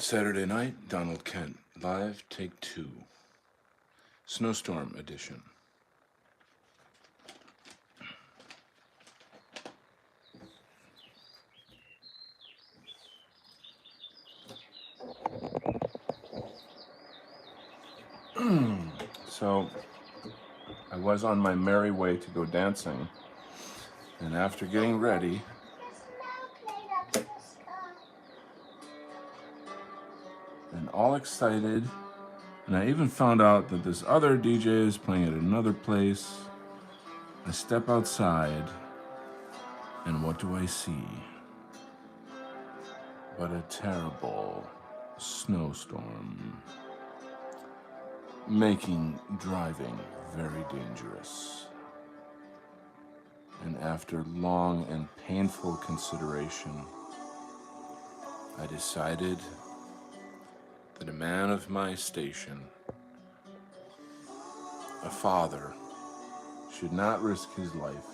Saturday night, Donald Kent, live take 2, Snowstorm edition. So, I was on my merry way to go dancing, and after getting ready, and all excited, and I even found out that this other DJ is playing at another place. I step outside, and what do I see? But a terrible snowstorm, making driving very dangerous. And after long and painful consideration, I decided that a man of my station, a father, should not risk his life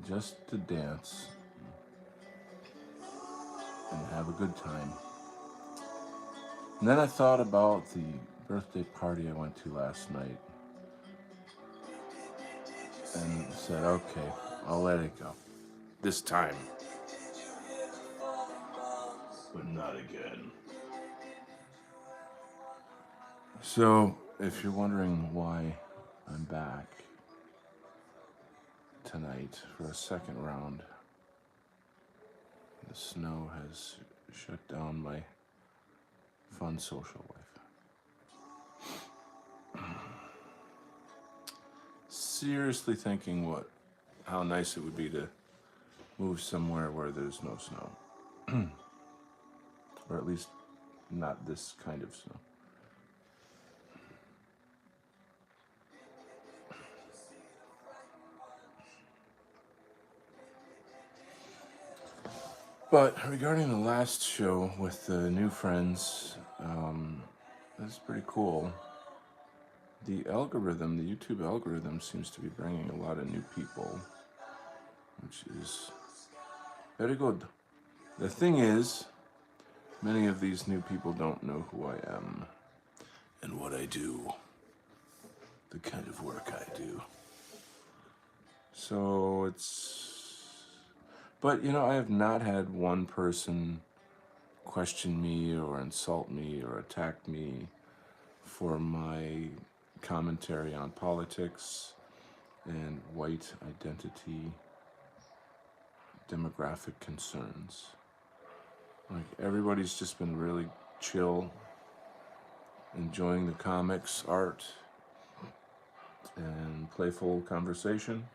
just to dance and have a good time. And then I thought about the birthday party I went to last night and said, okay, I'll let it go. This time. But not again. So, if you're wondering why I'm back tonight for a second round, the snow has shut down my fun social life. Seriously thinking how nice it would be to move somewhere where there's no snow. Or at least not this kind of snow. But regarding the last show with the new friends, that's pretty cool. The YouTube algorithm seems to be bringing a lot of new people, which is very good. The thing is, many of these new people don't know who I am and what I do, the kind of work I do. So but I have not had one person question me or insult me or attack me for my commentary on politics and white identity demographic concerns. Like, everybody's just been really chill, enjoying the comics, art, and playful conversation.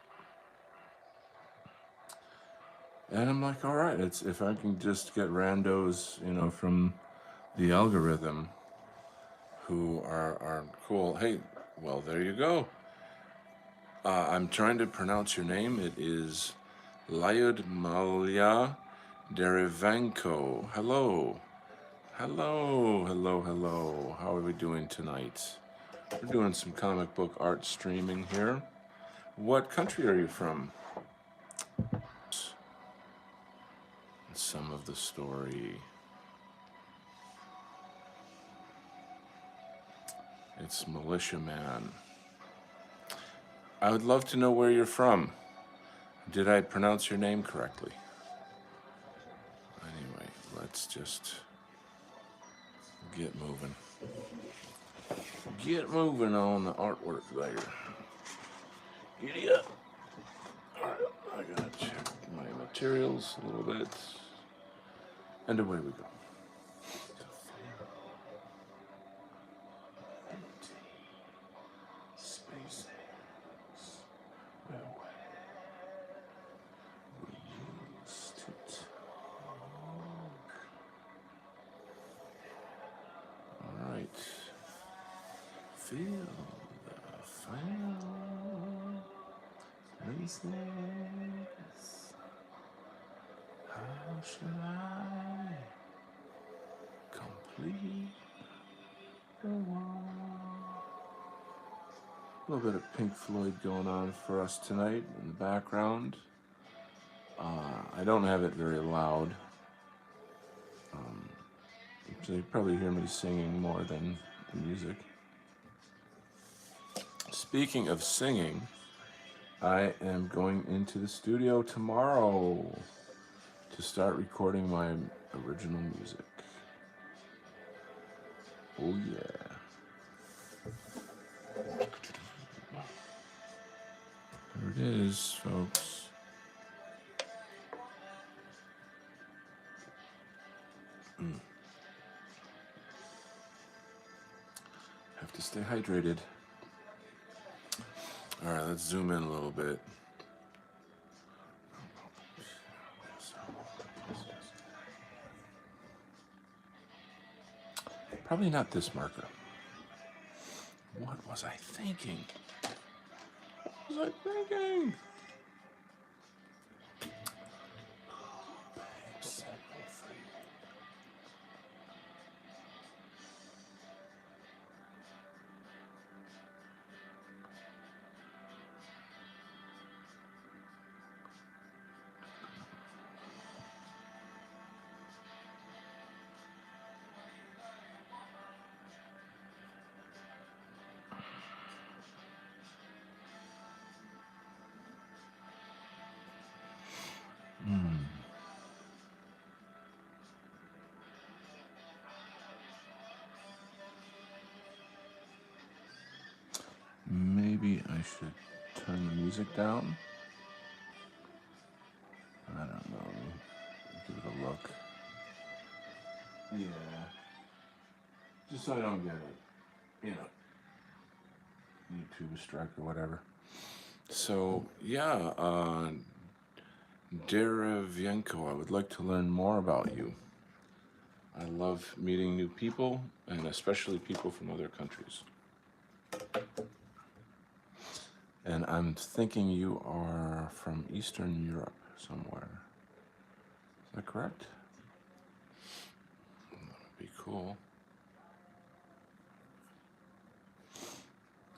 And I'm like, all right, if I can just get randos, from the algorithm who are cool. Hey, well, there you go. I'm trying to pronounce your name. It is Lyudmila Derivanko. Hello. Hello, hello, hello. How are we doing tonight? We're doing some comic book art streaming here. What country are you from? Some of the story. It's Militia Man. I would love to know where you're from. Did I pronounce your name correctly? Anyway, let's just get moving. Get moving on the artwork there. Giddy up. Alright, I gotta check my materials a little bit. And away we go. Feel the fire. Laziness. How should I complete the wall? A little bit of Pink Floyd going on for us tonight in the background. I don't have it very loud. So you probably hear me singing more than the music. Speaking of singing, I am going into the studio tomorrow to start recording my original music. Oh yeah. There it is, folks. Have to stay hydrated. All right, let's zoom in a little bit. Probably not this marker. What was I thinking? What was I thinking? Set me free. Maybe I should turn the music down. I don't know. Give it a look. Yeah. Just so I don't get it, YouTube strike or whatever. So, yeah, Derevienko, I would like to learn more about you. I love meeting new people, and especially people from other countries. And I'm thinking you are from Eastern Europe somewhere. Is that correct? That would be cool.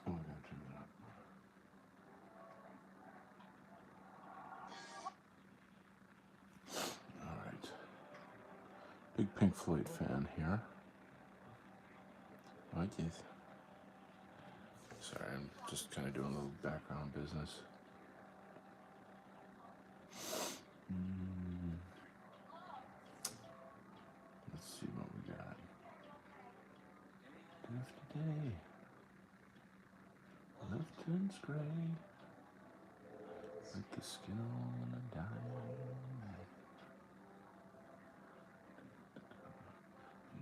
Oh, I gotta turn that up. All right. Big Pink Floyd fan here. What is? Sorry, I'm just kind of doing a little background business. Let's see what we got. Today, Lifton's gray, like the skin on a diamond.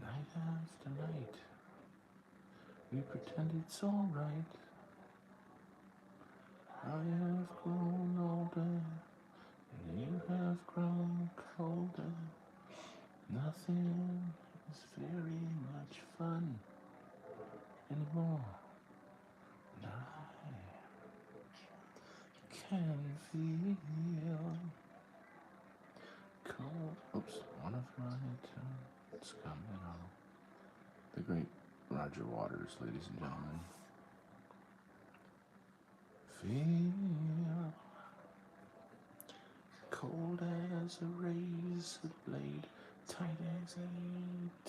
Night after night, we pretend it's all right. I have grown older, and you have grown colder. Nothing is very much fun anymore. And I can feel cold. Oops, one of my turns coming on. The great Roger Waters, ladies and gentlemen. Feel cold as a razor blade, tight as a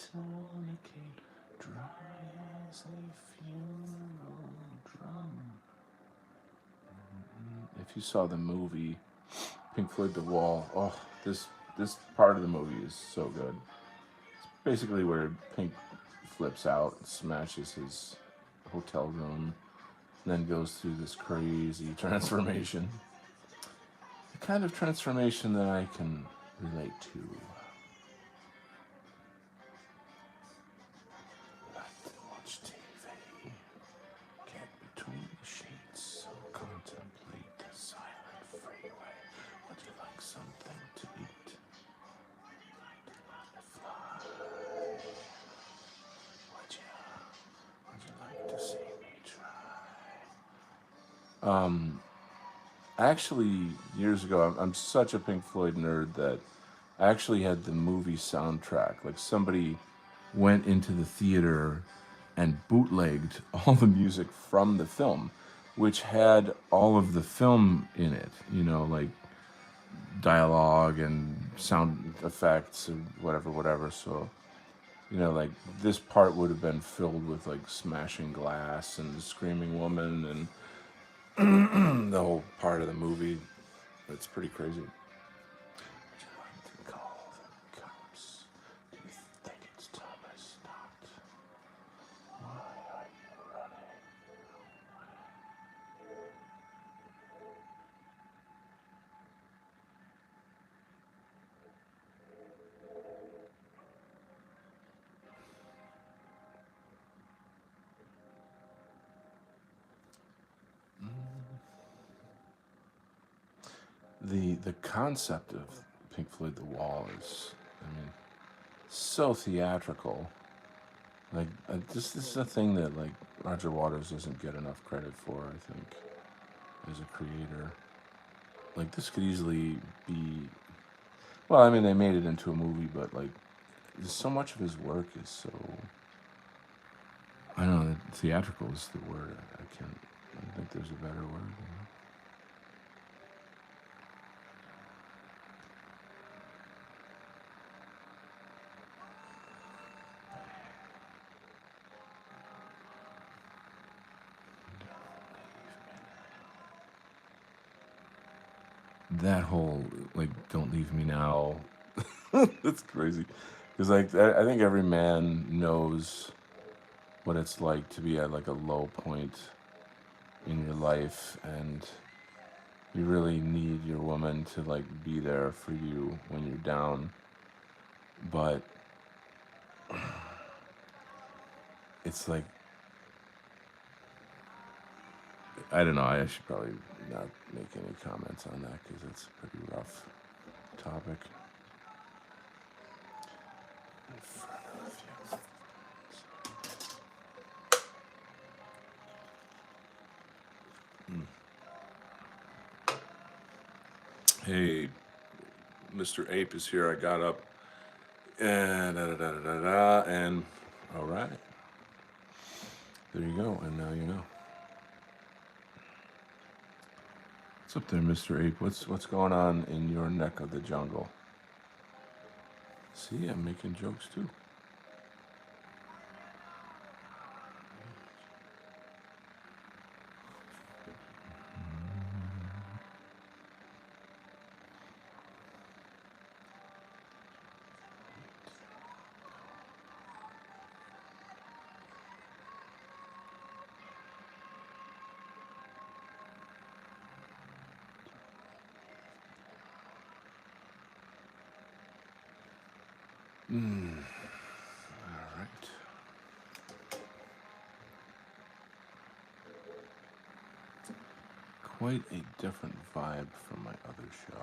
tourniquet, dry as a funeral drum. If you saw the movie Pink Floyd The Wall, oh, this part of the movie is so good. It's basically where Pink flips out, smashes his hotel room, and then goes through this crazy transformation. The kind of transformation that I can relate to. Like to watch TV, get between the sheets, contemplate the silent freeway. Would you like something to eat? Fly. Would you like to see me try? Actually, years ago, I'm such a Pink Floyd nerd that I actually had the movie soundtrack. Like somebody went into the theater and bootlegged all the music from the film, which had all of the film in it, like dialogue and sound effects and whatever. So, like this part would have been filled with like smashing glass and screaming woman and the whole part of the movie. It's pretty crazy. Would you like to call the cops? Do you think it's time I stopped? Why are you running? The concept of Pink Floyd The Wall is, I mean, so theatrical. Like this is a thing that like Roger Waters doesn't get enough credit for, I think, as a creator. Like this could easily be, well, I mean they made it into a movie, but like so much of his work is so, I don't know, theatrical is the word. I can't, I don't think there's a better word. That whole like "Don't Leave Me Now," that's crazy. Because like I think every man knows what it's like to be at like a low point in your life, and you really need your woman to like be there for you when you're down. But it's like, I don't know. I should probably not make any comments on that because it's a pretty rough topic. In front of you. Hey, Mr. Ape is here. I got up and da da da da da da, and all right, there you go. And now you know. What's up there, Mr. Ape? What's going on in your neck of the jungle? See, I'm making jokes too. All right. Quite a different vibe from my other show.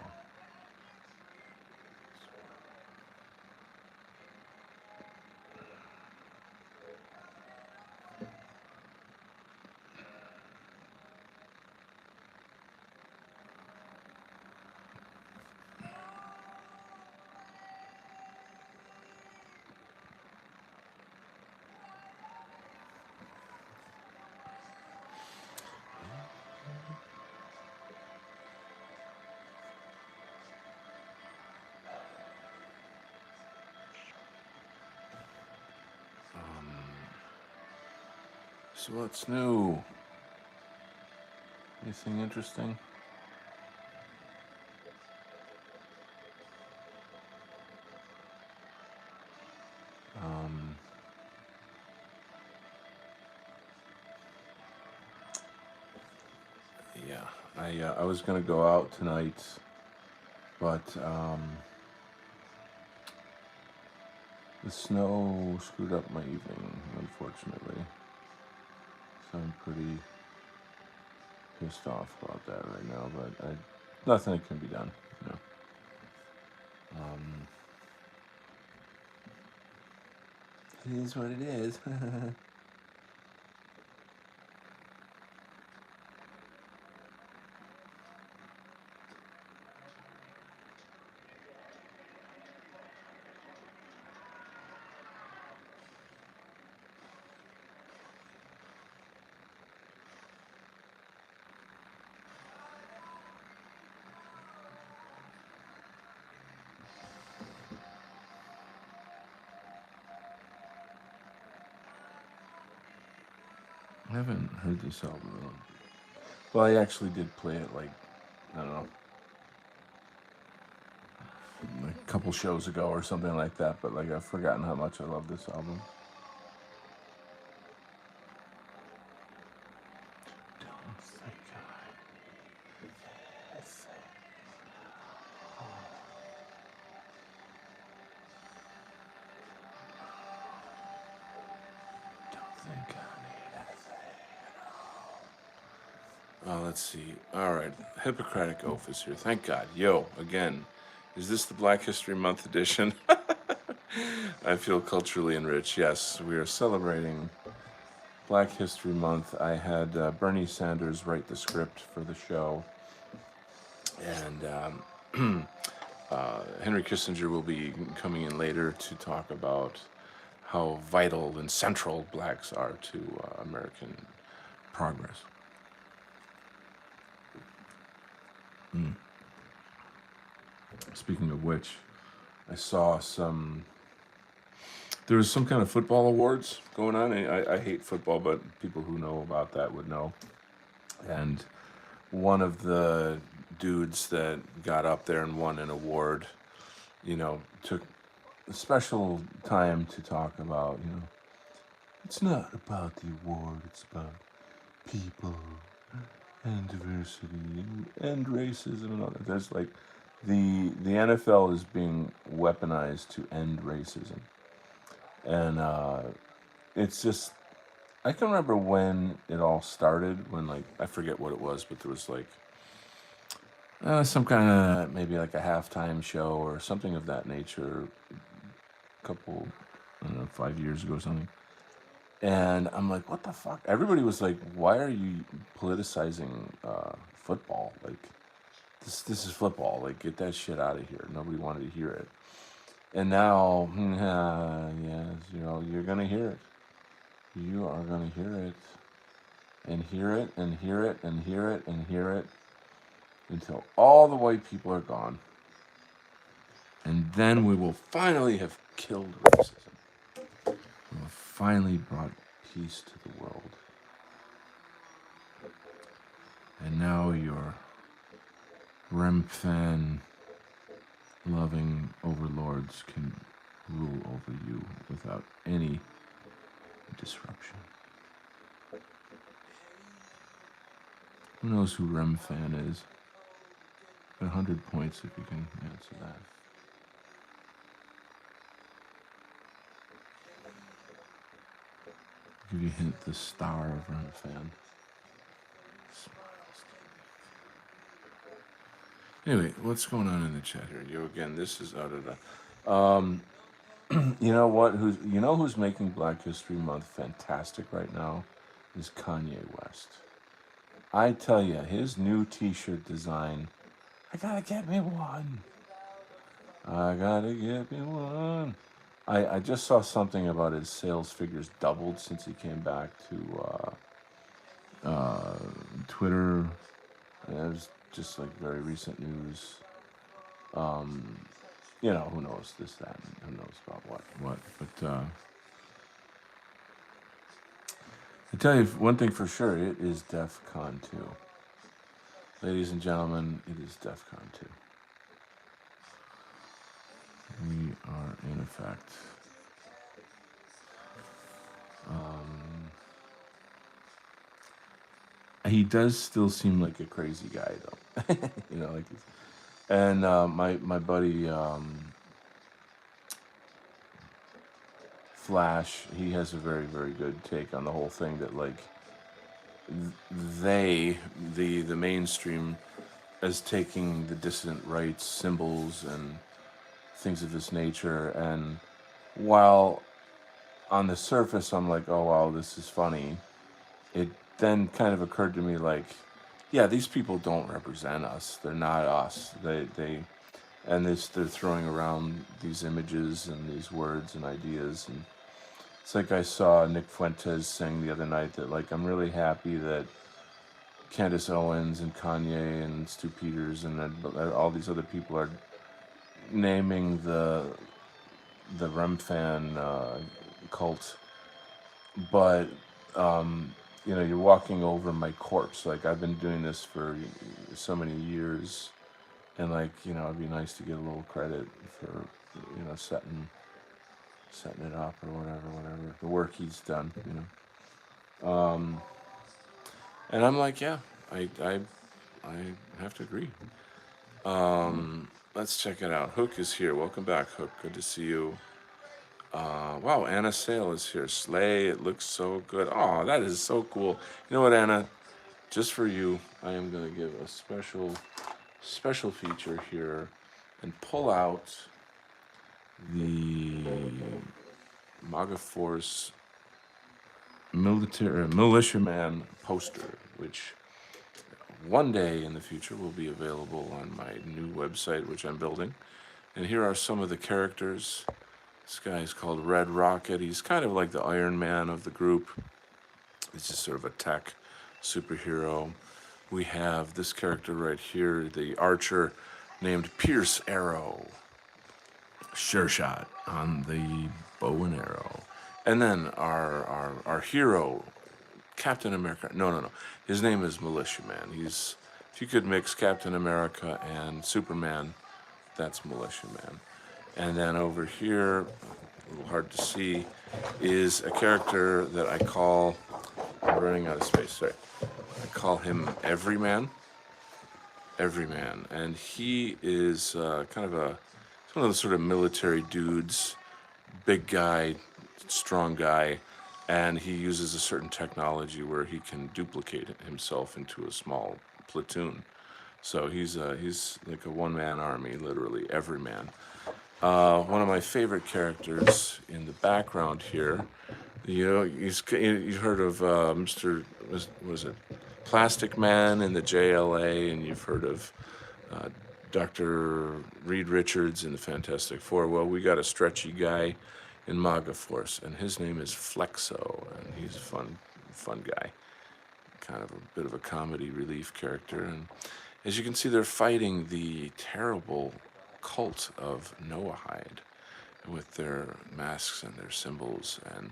So what's new? Anything interesting? Um, yeah, I was gonna go out tonight, but the snow screwed up my evening, unfortunately. So I'm pretty pissed off about that right now. But nothing can be done. You know. Um, it is what it is. I haven't heard this album though. Well, I actually did play it like, I don't know, a couple shows ago or something like that, but like I've forgotten how much I love this album. Don't think I need anything. Let's see. All right, Hippocratic Oath is here. Thank God. Yo, again, is this the Black History Month edition? I feel culturally enriched. Yes, we are celebrating Black History Month. I had Bernie Sanders write the script for the show, and Henry Kissinger will be coming in later to talk about how vital and central blacks are to American progress. Speaking of which, I saw there was some kind of football awards going on. I hate football, but people who know about that would know. And one of the dudes that got up there and won an award, took a special time to talk about, it's not about the award, it's about people and diversity and racism and all that. There's like the NFL is being weaponized to end racism, and it's just I can remember when it all started. When like I forget what it was, but there was like some kind of maybe like a halftime show or something of that nature. A couple, I don't know, 5 years ago or something. And I'm like, what the fuck? Everybody was like, why are you politicizing football? Like, this is football. Like, get that shit out of here. Nobody wanted to hear it. And now, yes, you're gonna hear it. You are gonna hear it, and hear it, and hear it, and hear it, and hear it, until all the white people are gone. And then we will finally have killed racism. We will have finally brought peace to the world. And now your Remphan loving overlords can rule over you without any disruption. Who knows who Remphan is? 100 points if you can answer that. I'll give you a hint, the star of Remphan. Anyway, what's going on in the chat here? Again, this is out of the. You know what? Who's making Black History Month fantastic right now? Is Kanye West. I tell you, his new T-shirt design. I gotta get me one. I gotta get me one. I just saw something about his sales figures doubled since he came back to Twitter. It was just like very recent news. Who knows this, that, and who knows about what. But I tell you one thing for sure, it is DEF CON 2. Ladies and gentlemen, it is DEF CON 2. We are in effect. He does still seem like a crazy guy, though. And my buddy Flash, he has a very, very good take on the whole thing. That like the mainstream, as taking the dissident rights symbols and things of this nature, and while on the surface I'm like, oh wow, this is funny, it then kind of occurred to me like, yeah, these people don't represent us. They're not us. They're throwing around these images and these words and ideas, and it's like I saw Nick Fuentes saying the other night that like I'm really happy that Candace Owens and Kanye and Stu Peters and all these other people are naming the Remphan cult, but you're walking over my corpse. Like I've been doing this for so many years, and like it'd be nice to get a little credit for setting it up or whatever the work he's done. And I'm like, yeah, I have to agree. Let's check it out. Hook is here. Welcome back, Hook. Good to see you. Wow, Anna Sale is here. Slay, it looks so good. Oh, that is so cool. You know what, Anna? Just for you, I am going to give a special feature here and pull out the MAGA Force militiaman poster, which one day in the future will be available on my new website, which I'm building. And here are some of the characters. This guy is called Red Rocket. He's kind of like the Iron Man of the group. He's just sort of a tech superhero. We have this character right here, the archer named Pierce Arrow. Sure shot on the bow and arrow. And then our hero, Captain America. No. His name is Militiaman. If you could mix Captain America and Superman, that's Militiaman. And then over here, a little hard to see, is a character that I call, I'm running out of space, sorry. I call him Everyman. And he is kind of he's one of those sort of military dudes, big guy, strong guy, and he uses a certain technology where he can duplicate himself into a small platoon. So he's like a one-man army, literally, Everyman. One of my favorite characters in the background here, you've heard of Mr. Was it Plastic Man in the JLA, and you've heard of Dr. Reed Richards in the Fantastic Four. Well, we got a stretchy guy in MAGA Force, and his name is Flexo, and he's a fun guy, kind of a bit of a comedy relief character. And as you can see, they're fighting the terrible cult of Noahide with their masks and their symbols and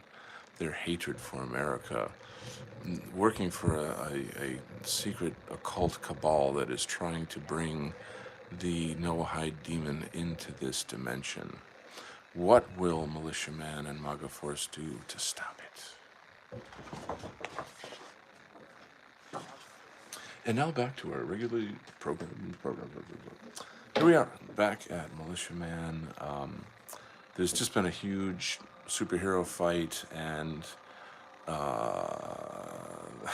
their hatred for America, working for a secret occult cabal that is trying to bring the Noahide demon into this dimension. What will Militiaman and MAGA Force do to stop it? And now back to our regularly programmed program. Here we are, back at Militiaman. There's just been a huge superhero fight, and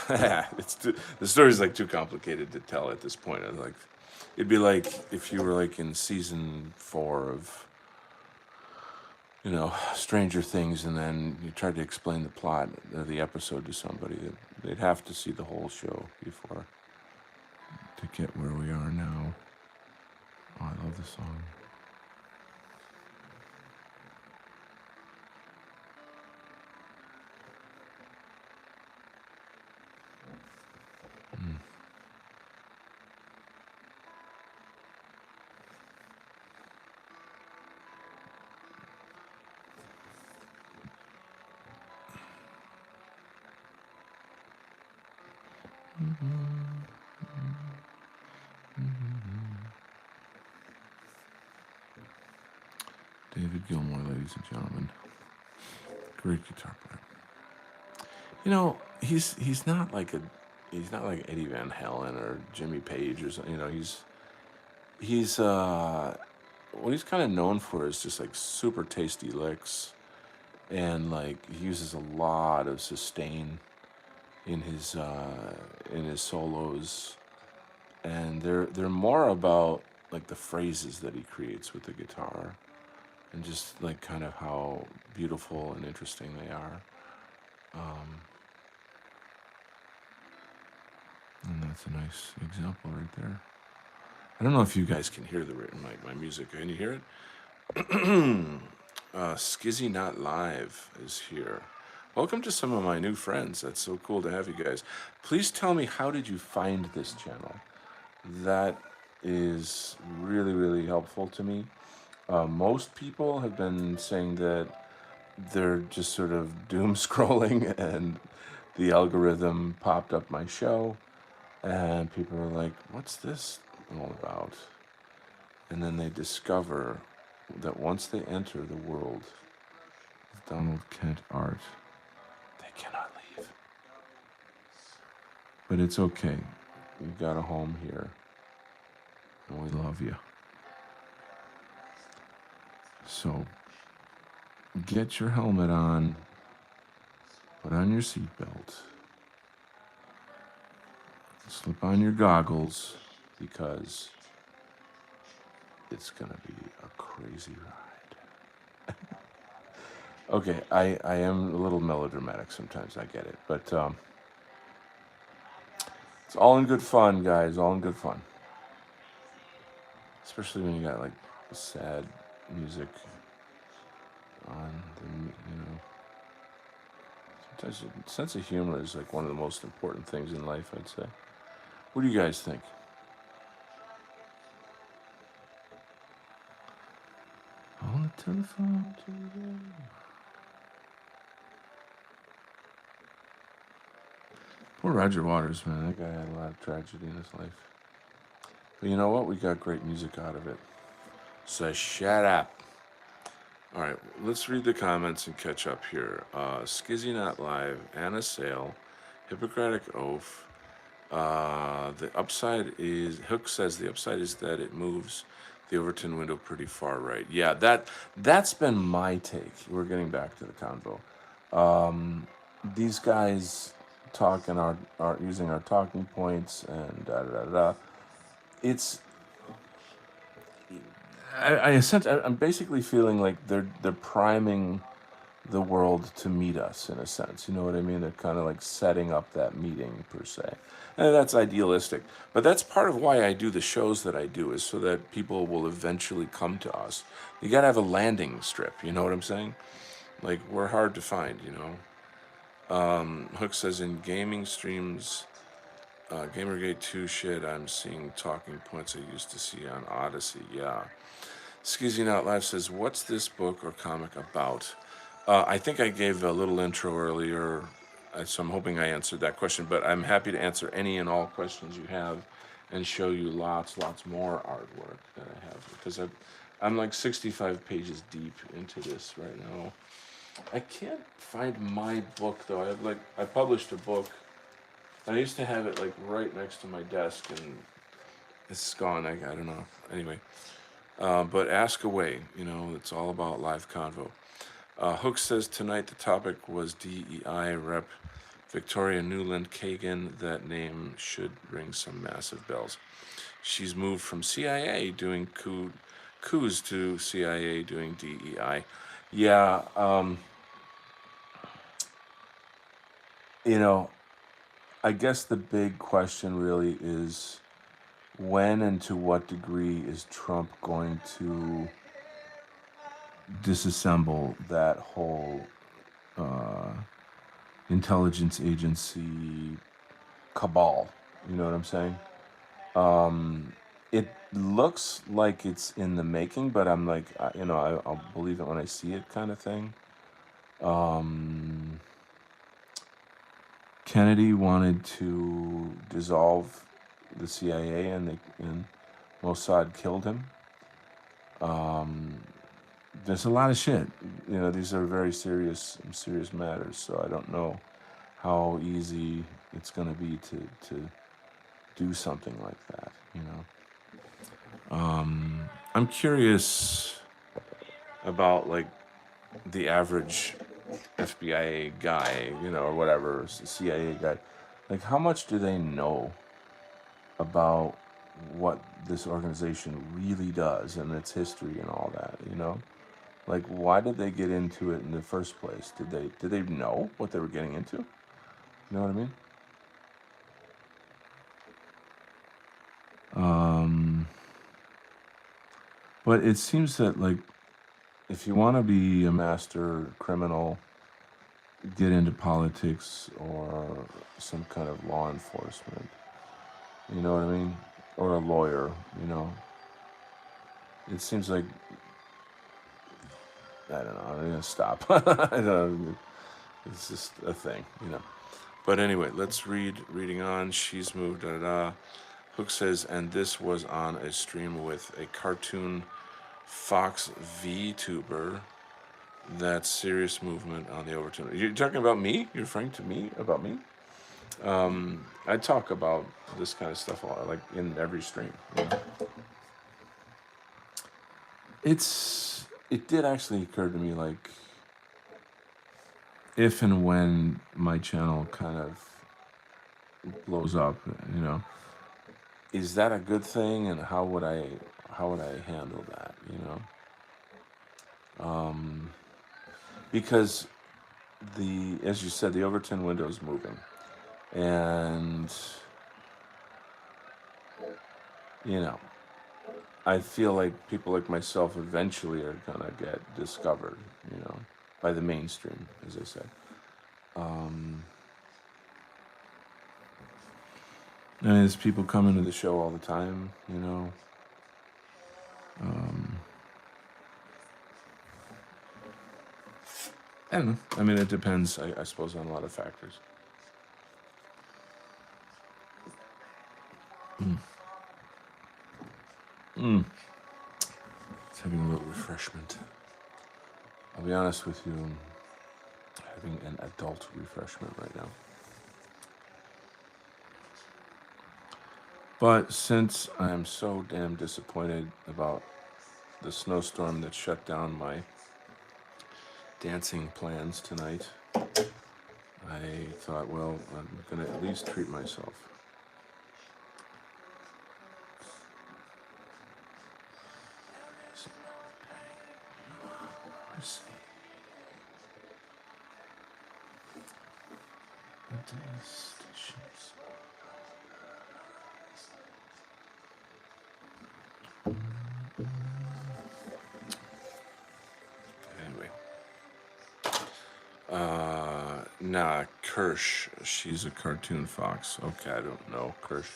the story's like too complicated to tell at this point. It'd be like if you were like in season 4 of Stranger Things, and then you tried to explain the plot of the episode to somebody. They'd have to see the whole show before to get where we are now. Oh, I love the song. David Gilmour, ladies and gentlemen. Great guitar player. He's not like Eddie Van Halen or Jimmy Page or something. He's what he's kind of known for is just like super tasty licks, and like he uses a lot of sustain in his solos, and they're more about like the phrases that he creates with the guitar, and just like kind of how beautiful and interesting they are. And that's a nice example right there. I don't know if you guys can hear my music. Can you hear it? Skizzy Not Live is here. Welcome to some of my new friends. That's so cool to have you guys. Please tell me, how did you find this channel? That is really, really helpful to me. Most people have been saying that they're just sort of doom scrolling and the algorithm popped up my show, and people are like, "What's this all about?" And then they discover that once they enter the world of Donald Kent art, they cannot leave. But it's okay. You got a home here, and we love you. So get your helmet on, put on your seatbelt, slip on your goggles, because it's gonna be a crazy ride. Okay, I am a little melodramatic sometimes, I get it, but it's all in good fun, guys, all in good fun. Especially when you got like sad music on, sometimes a sense of humor is like one of the most important things in life, I'd say. What do you guys think? On the telephone today. Poor Roger Waters, man. That guy had a lot of tragedy in his life. But you know what? We got great music out of it. So shut up. All right, let's read the comments and catch up here. Skizzy Not Live, Anna Sale, Hippocratic Oath. The upside is, Hook says the upside is that it moves the Overton window pretty far right. Yeah, that's been my take. We're getting back to the convo. These guys talking are using our talking points and da da da da. It's I'm basically feeling like they're priming the world to meet us in a sense. You know what I mean? They're kind of like setting up that meeting per se. And that's idealistic. But that's part of why I do the shows that I do, is so that people will eventually come to us. You got to have a landing strip, you know what I'm saying? Like, we're hard to find, you know? Hook says in gaming streams, Gamergate 2 shit, I'm seeing talking points I used to see on Odyssey. Yeah. Skizzy Out Live says, what's this book or comic about? I think I gave a little intro earlier, so I'm hoping I answered that question, but I'm happy to answer any and all questions you have and show you lots more artwork that I have, because I'm like 65 pages deep into this right now. I can't find my book though. I published a book. I used to have it like right next to my desk, and it's gone. I don't know. Anyway, but ask away. You know, it's all about live convo. Hook says tonight the topic was DEI Rep Victoria Newland Kagan. That name should ring some massive bells. She's moved from CIA doing coups to CIA doing DEI. Yeah, you know, I guess the big question really is, when and to what degree is Trump going to disassemble that whole intelligence agency cabal? You know what I'm saying? It looks like it's in the making, but I'm like, I'll believe it when I see it, kind of thing. Kennedy wanted to dissolve the CIA, and Mossad killed him. There's a lot of shit. You know, these are very serious matters. So I don't know how easy it's going to be to do something like that. You know, I'm curious about like the average FBI guy, you know, or whatever, CIA guy. Like, how much do they know about what this organization really does and its history and all that? You know, like, why did they get into it in the first place? Did they know what they were getting into? You know what I mean? But it seems that, like, if you want to be a master criminal, get into politics or some kind of law enforcement. You know what I mean? Or a lawyer, you know. It seems like, I don't know, I'm gonna stop. I don't know. It's just a thing, you know. But anyway, let's reading on. She's moved. Da, da, da. Hook says, and this was on a stream with a cartoon Fox VTuber. That serious movement on the Overton. You're talking about me? You're referring to me about me? I talk about this kind of stuff a lot, like in every stream. You know? It did actually occur to me, like, if and when my channel kind of blows up, you know, is that a good thing, and how would I handle that, you know? Because as you said, the Overton window is moving, and you know, I feel like people like myself eventually are gonna get discovered, you know, by the mainstream, as I said. And there's people coming to the show all the time, you know. I don't know. I mean, it depends, I suppose, on a lot of factors. It's having a little refreshment. I'll be honest with you, I'm having an adult refreshment right now. But since I am so damn disappointed about the snowstorm that shut down my dancing plans tonight, I thought, well, I'm going to at least treat myself. Let's see. Anyway. Nah, Kirsch. She's a cartoon fox. Okay, I don't know. Kirsch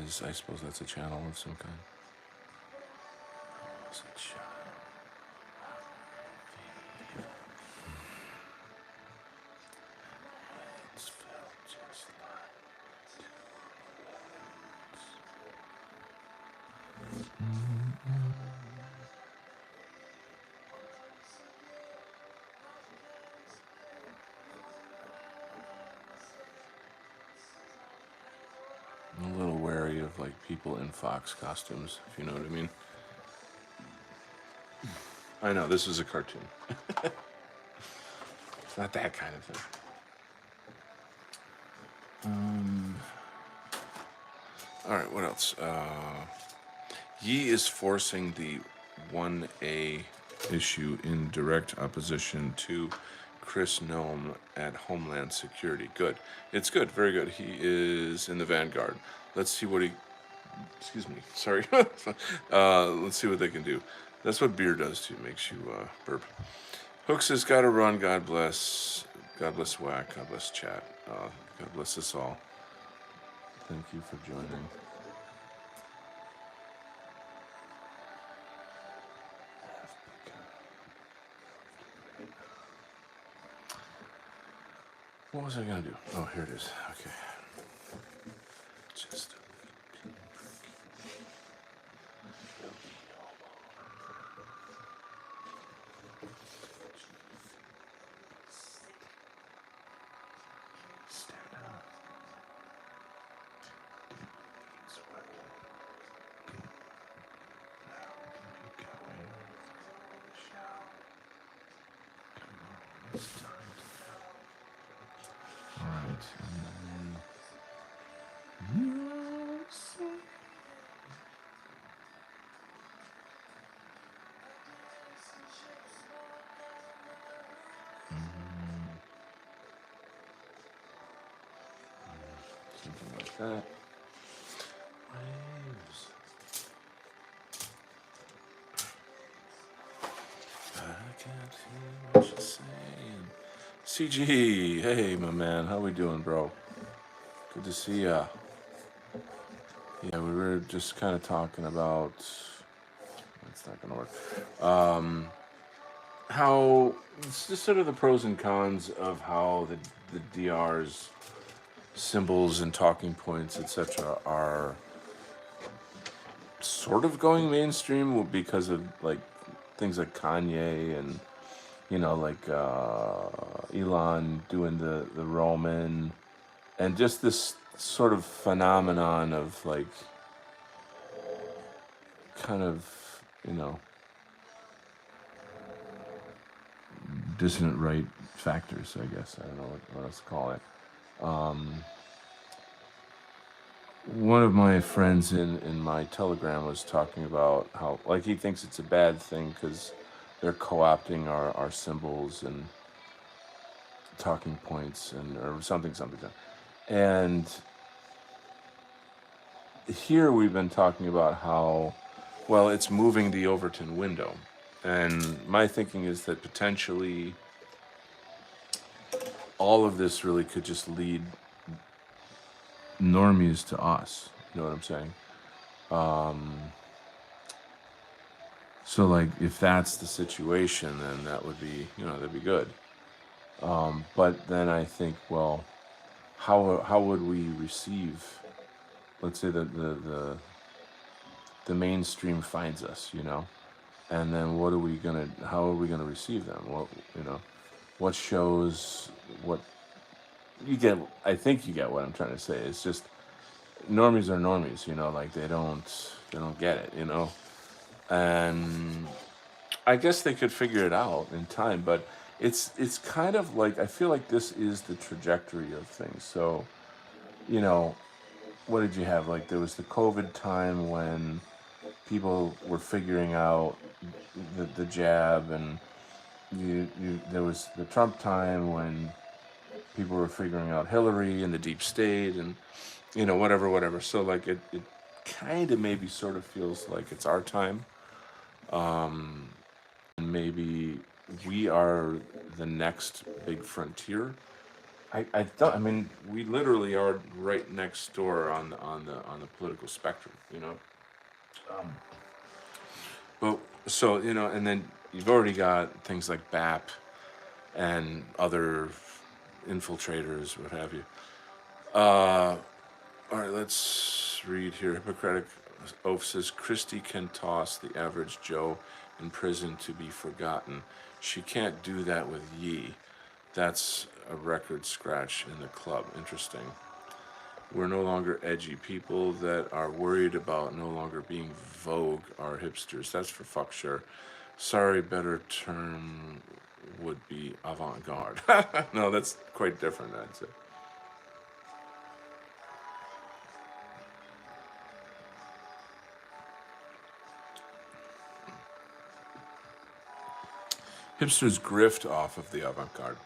is, I suppose that's a channel of some kind. It's a channel. It's felt just like I'm a little wary of like people in fox costumes, if you know what I mean. I know this is a cartoon. It's not that kind of thing. All right, what else? Yi is forcing the 1A issue in direct opposition to Chris Noem at Homeland Security. Good. It's good. Very good. He is in the vanguard. Let's see what he... Excuse me. Sorry. Let's see what they can do. That's what beer does to you. Makes you burp. Hooks has got to run. God bless. God bless Whack. God bless chat. God bless us all. Thank you for joining. What was I gonna do? Oh, here it is. Okay. Just stand up. Something like that. Waves. I can't hear what you're saying. CG, hey my man, how we doing, bro? Good to see ya. Yeah, we were just kind of talking about. It's not gonna work. how it's just sort of the pros and cons of how the DR's symbols and talking points, etc., are sort of going mainstream because of like things like Kanye and like Elon doing the Roman, and just this sort of phenomenon of like kind of dissonant right factors. I guess I don't know what else to call it. One of my friends in my Telegram was talking about how like he thinks it's a bad thing because they're co-opting our symbols and talking points and or something. And here we've been talking about how well it's moving the Overton window. And my thinking is that potentially all of this really could just lead normies to us. You know what I'm saying? So like if that's the situation, then that would be that'd be good. But then I think, well, how would we receive? Let's say that the mainstream finds us, and then how are we gonna receive them? What shows? What you get? I think you get what I'm trying to say. It's just normies are normies, like they don't get it, and I guess they could figure it out in time, but it's kind of like I feel like this is the trajectory of things. So, you know, what did you have? Like there was the COVID time when people were figuring out the jab, and there was the Trump time when people were figuring out Hillary and the deep state and whatever. So like it kind of maybe sort of feels like it's our time. And maybe we are the next big frontier. I thought. I mean, we literally are right next door on the political spectrum. But so and then you've already got things like BAP and other infiltrators, what have you. All right, let's read here. Hippocratic Oath says Christie can toss the average Joe in prison to be forgotten. She can't do that with Yee. That's a record scratch in the club. Interesting. We're no longer edgy. People that are worried about no longer being vogue are hipsters. That's for fuck sure. Sorry, better term would be avant-garde. No, that's quite different, I'd say. Hipsters grift off of the avant-garde.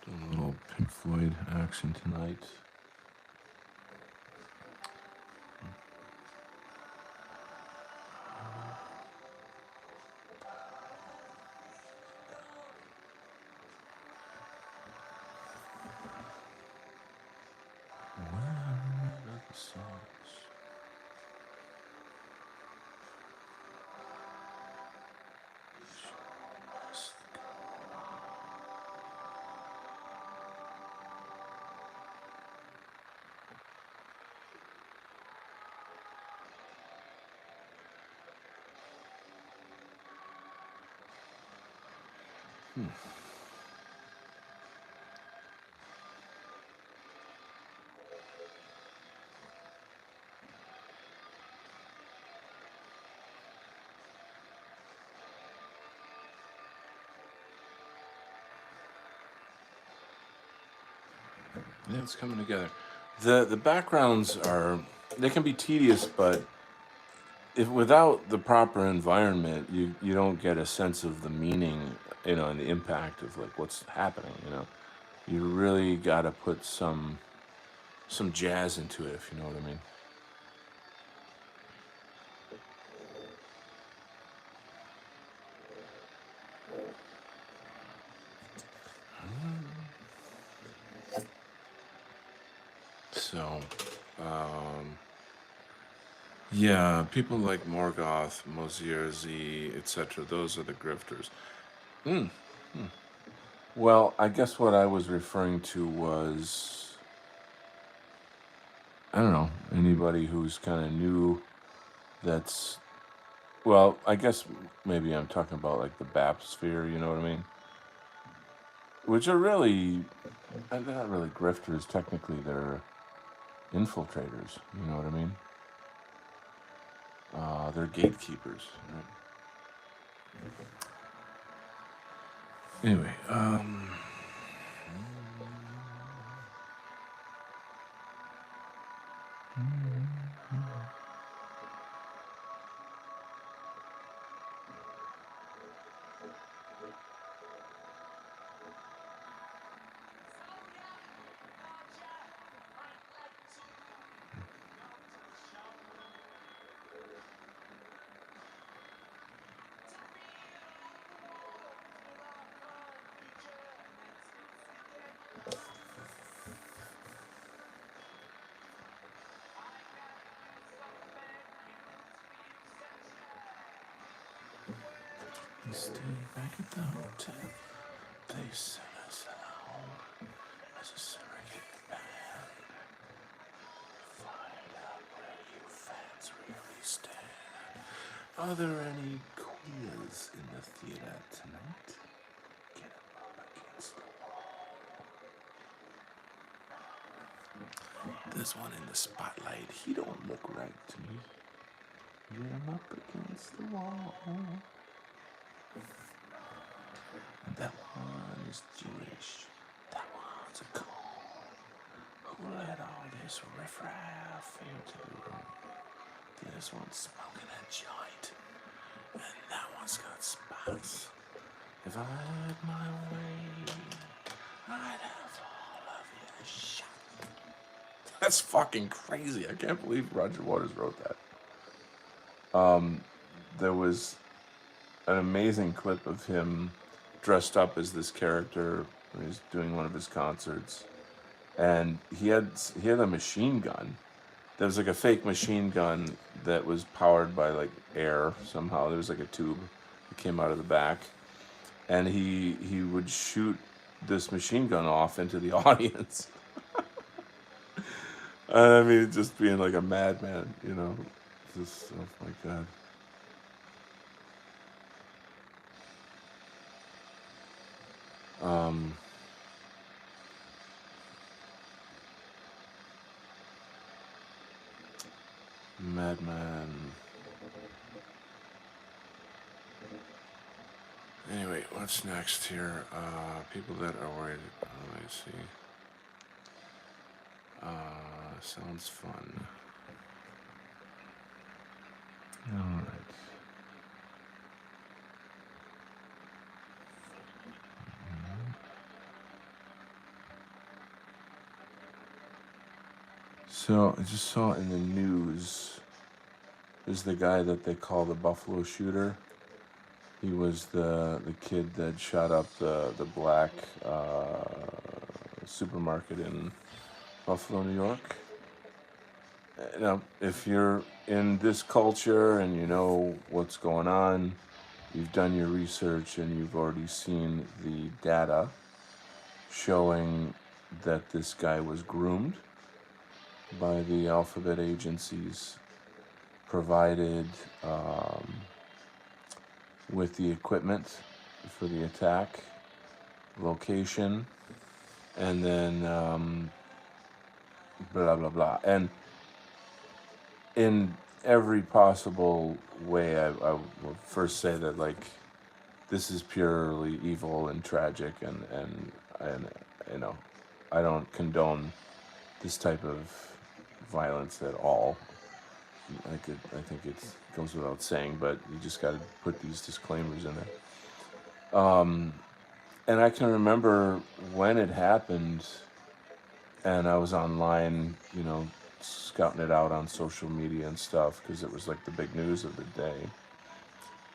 Doing a little Pink Floyd action tonight. Yeah, it's coming together. The backgrounds they can be tedious, but if without the proper environment, you don't get a sense of the meaning, and the impact of like what's happening. You really got to put some jazz into it, if you know what I mean. So, um, yeah, people like Morgoth, Mosier Z, etc. Those are the grifters. Hmm. Well, I guess what I was referring to was, I don't know, anybody who's kind of new that's, well, I guess maybe I'm talking about like the BAP sphere, you know what I mean? Which are really, they're not really grifters, technically, they're infiltrators, you know what I mean? They're gatekeepers, right? Anyway, we stayed back at the hotel. They sent us along as a surrogate band. Find out where you fans really stand. Are there any queers in the theater tonight? Get 'em up against the wall. There's one in the spotlight. He don't look right to me. Get him up against the wall. That one is Jewish. That one's a coon. Who let all this riffraff into the room? This one's smoking a joint. And that one's got spots. If I had my way, I'd have all of you shot. That's fucking crazy. I can't believe Roger Waters wrote that. There was an amazing clip of him dressed up as this character when he was doing one of his concerts, and he had a machine gun. There was like a fake machine gun that was powered by like air somehow. There was like a tube that came out of the back, and he would shoot this machine gun off into the audience. I mean, just being like a madman, you know. Just, oh my god. Um, Madman. Anyway, what's next here? People that are worried. Let me see. Sounds fun. Alright. So I just saw in the news, is the guy that they call the Buffalo Shooter. He was the kid that shot up the black supermarket in Buffalo, New York. Now, if you're in this culture and you know what's going on, you've done your research and you've already seen the data showing that this guy was groomed by the alphabet agencies, provided with the equipment for the attack, location, and then blah blah blah. And in every possible way, I will first say that like this is purely evil and tragic, and you know, I don't condone this type of violence at all. I think it goes without saying, but you just got to put these disclaimers in there. And I can remember when it happened, and I was online, you know, scouting it out on social media and stuff because it was like the big news of the day.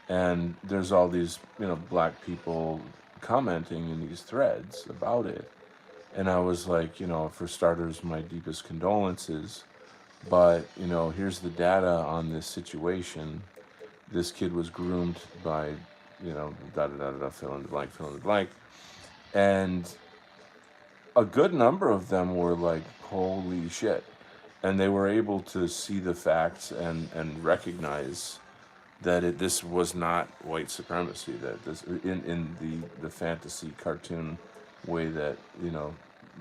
And there's all these, you know, black people commenting in these threads about it. And I was like, for starters, my deepest condolences. But, here's the data on this situation. This kid was groomed by, da da da da, fill in the blank, fill in the blank. And a good number of them were like, holy shit. And they were able to see the facts and recognize that this was not white supremacy, that this in the fantasy cartoon way that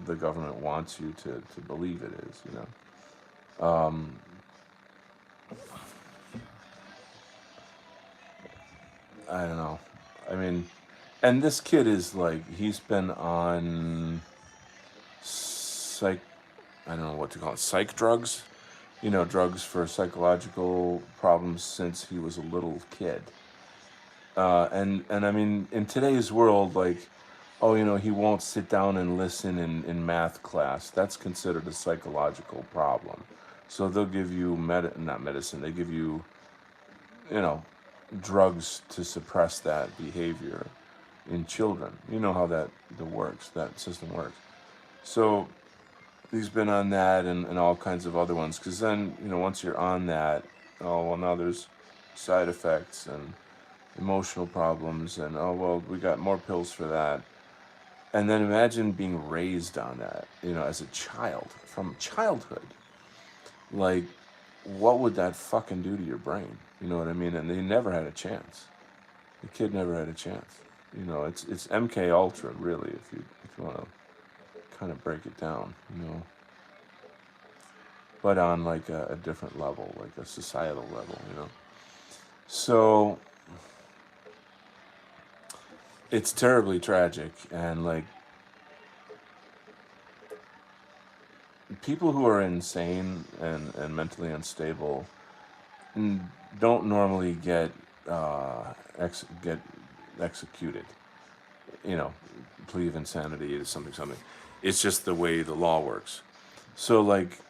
the government wants you to believe it is. I don't know. I mean, and this kid is like, he's been on psych, I don't know what to call it, psych drugs, drugs for psychological problems since he was a little kid. And I mean, in today's world, like, oh, he won't sit down and listen in math class. That's considered a psychological problem. So they'll give you not medicine. They give you, you know, drugs to suppress that behavior in children. You know how that system works. So he's been on that and all kinds of other ones. Because then, once you're on that, oh, well, now there's side effects and emotional problems. And, oh, well, we got more pills for that. And then imagine being raised on that, as a child, from childhood. Like, what would that fucking do to your brain? You know what I mean? And they never had a chance. The kid never had a chance. It's MK Ultra, really, if you want to kind of break it down, but on like a different level, like a societal level. So it's terribly tragic, and like people who are insane and mentally unstable don't normally get get executed. Plea of insanity is something. It's just the way the law works. So like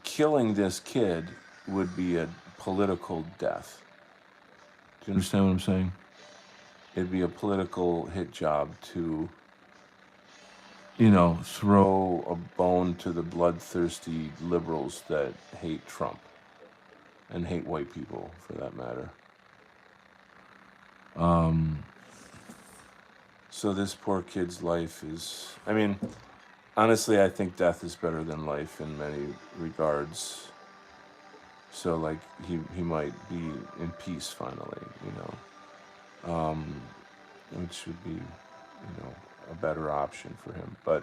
killing this kid would be a political death. Do you understand what I'm saying? It'd be a political hit job to, throw a bone to the bloodthirsty liberals that hate Trump and hate white people, for that matter. So this poor kid's life is, I mean, honestly, I think death is better than life in many regards. So like he might be in peace finally, which would be, a better option for him. But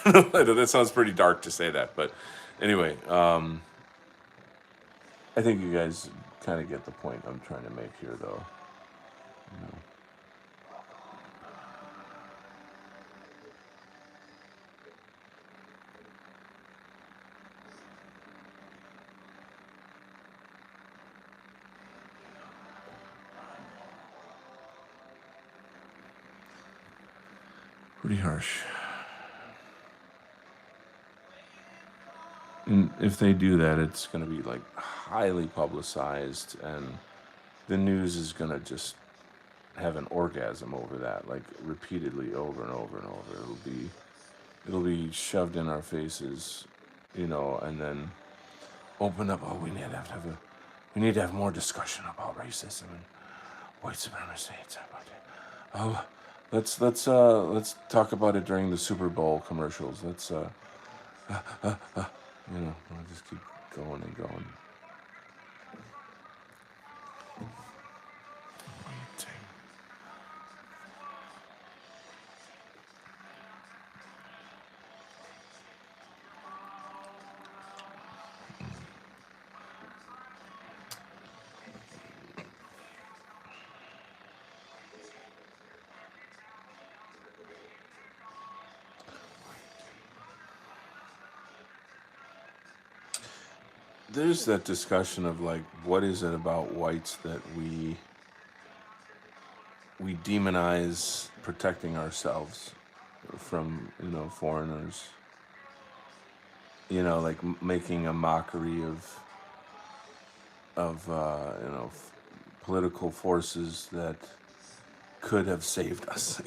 I know that sounds pretty dark to say that, but anyway, I think you guys kind of get the point I'm trying to make here, though. You know. Pretty harsh. And if they do that, it's going to be like highly publicized, and the news is going to just have an orgasm over that, like repeatedly over and over and over. It'll be shoved in our faces, and then open up. Oh, we need to have more discussion about racism and white supremacy. Oh, let's talk about it during the Super Bowl commercials. I'll just keep going and going. There's that discussion of like, what is it about whites that we demonize protecting ourselves from foreigners, like making a mockery of political forces that could have saved us.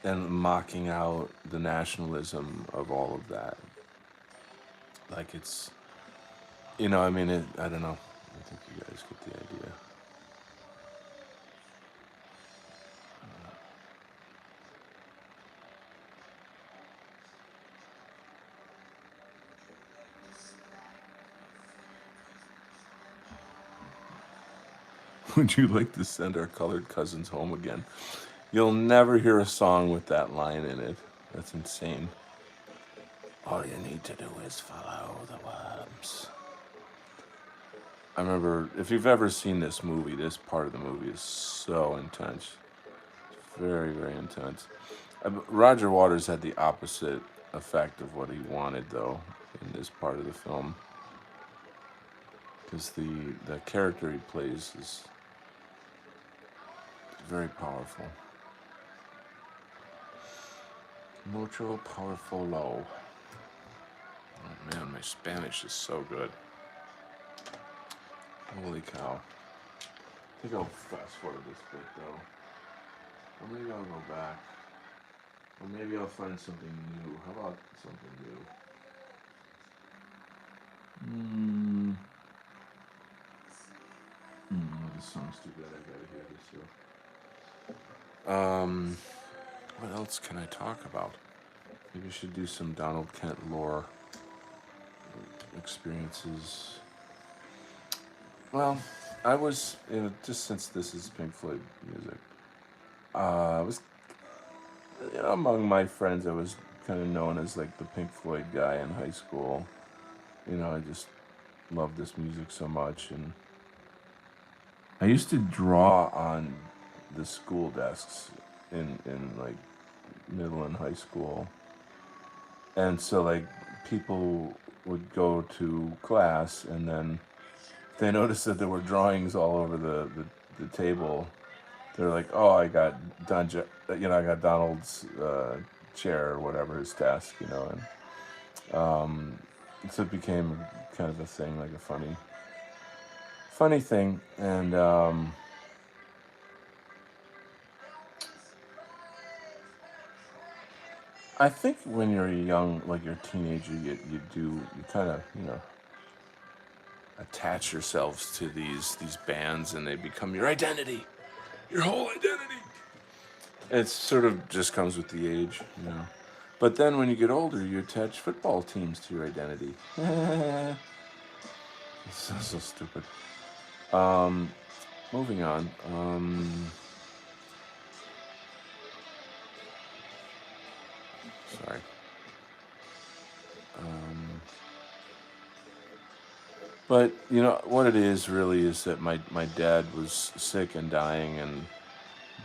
and mocking out the nationalism of all of that. Like it's, I mean, I don't know. I think you guys get the idea. Would you like to send our colored cousins home again? You'll never hear a song with that line in it. That's insane. All you need to do is follow the worms. I remember, if you've ever seen this movie, this part of the movie is so intense. Very, very intense. Roger Waters had the opposite effect of what he wanted, though, in this part of the film. Because the character he plays is very powerful. Mucho powerful low. Oh man, my Spanish is so good. Holy cow. I think I'll fast forward this bit though. Or maybe I'll go back. Or maybe I'll find something new. How about something new? This song's too bad. I gotta hear this too. What else can I talk about? Maybe I should do some Donald Kent lore experiences. Well, I was, just since this is Pink Floyd music, I was, among my friends, I was kind of known as like the Pink Floyd guy in high school. I just loved this music so much, and I used to draw on the school desks in like middle and high school, and so like people would go to class, and then they noticed that there were drawings all over the table. They're like, "Oh, I got I got Donald's chair or whatever, his desk, and so it became kind of a thing, like a funny thing, and I think when you're young, like you're a teenager, you kind of attach yourselves to these bands, and they become your identity, your whole identity. It sort of just comes with the age. But then when you get older, you attach football teams to your identity. It's so stupid. Moving on. Sorry. But what it is really is that my dad was sick and dying, and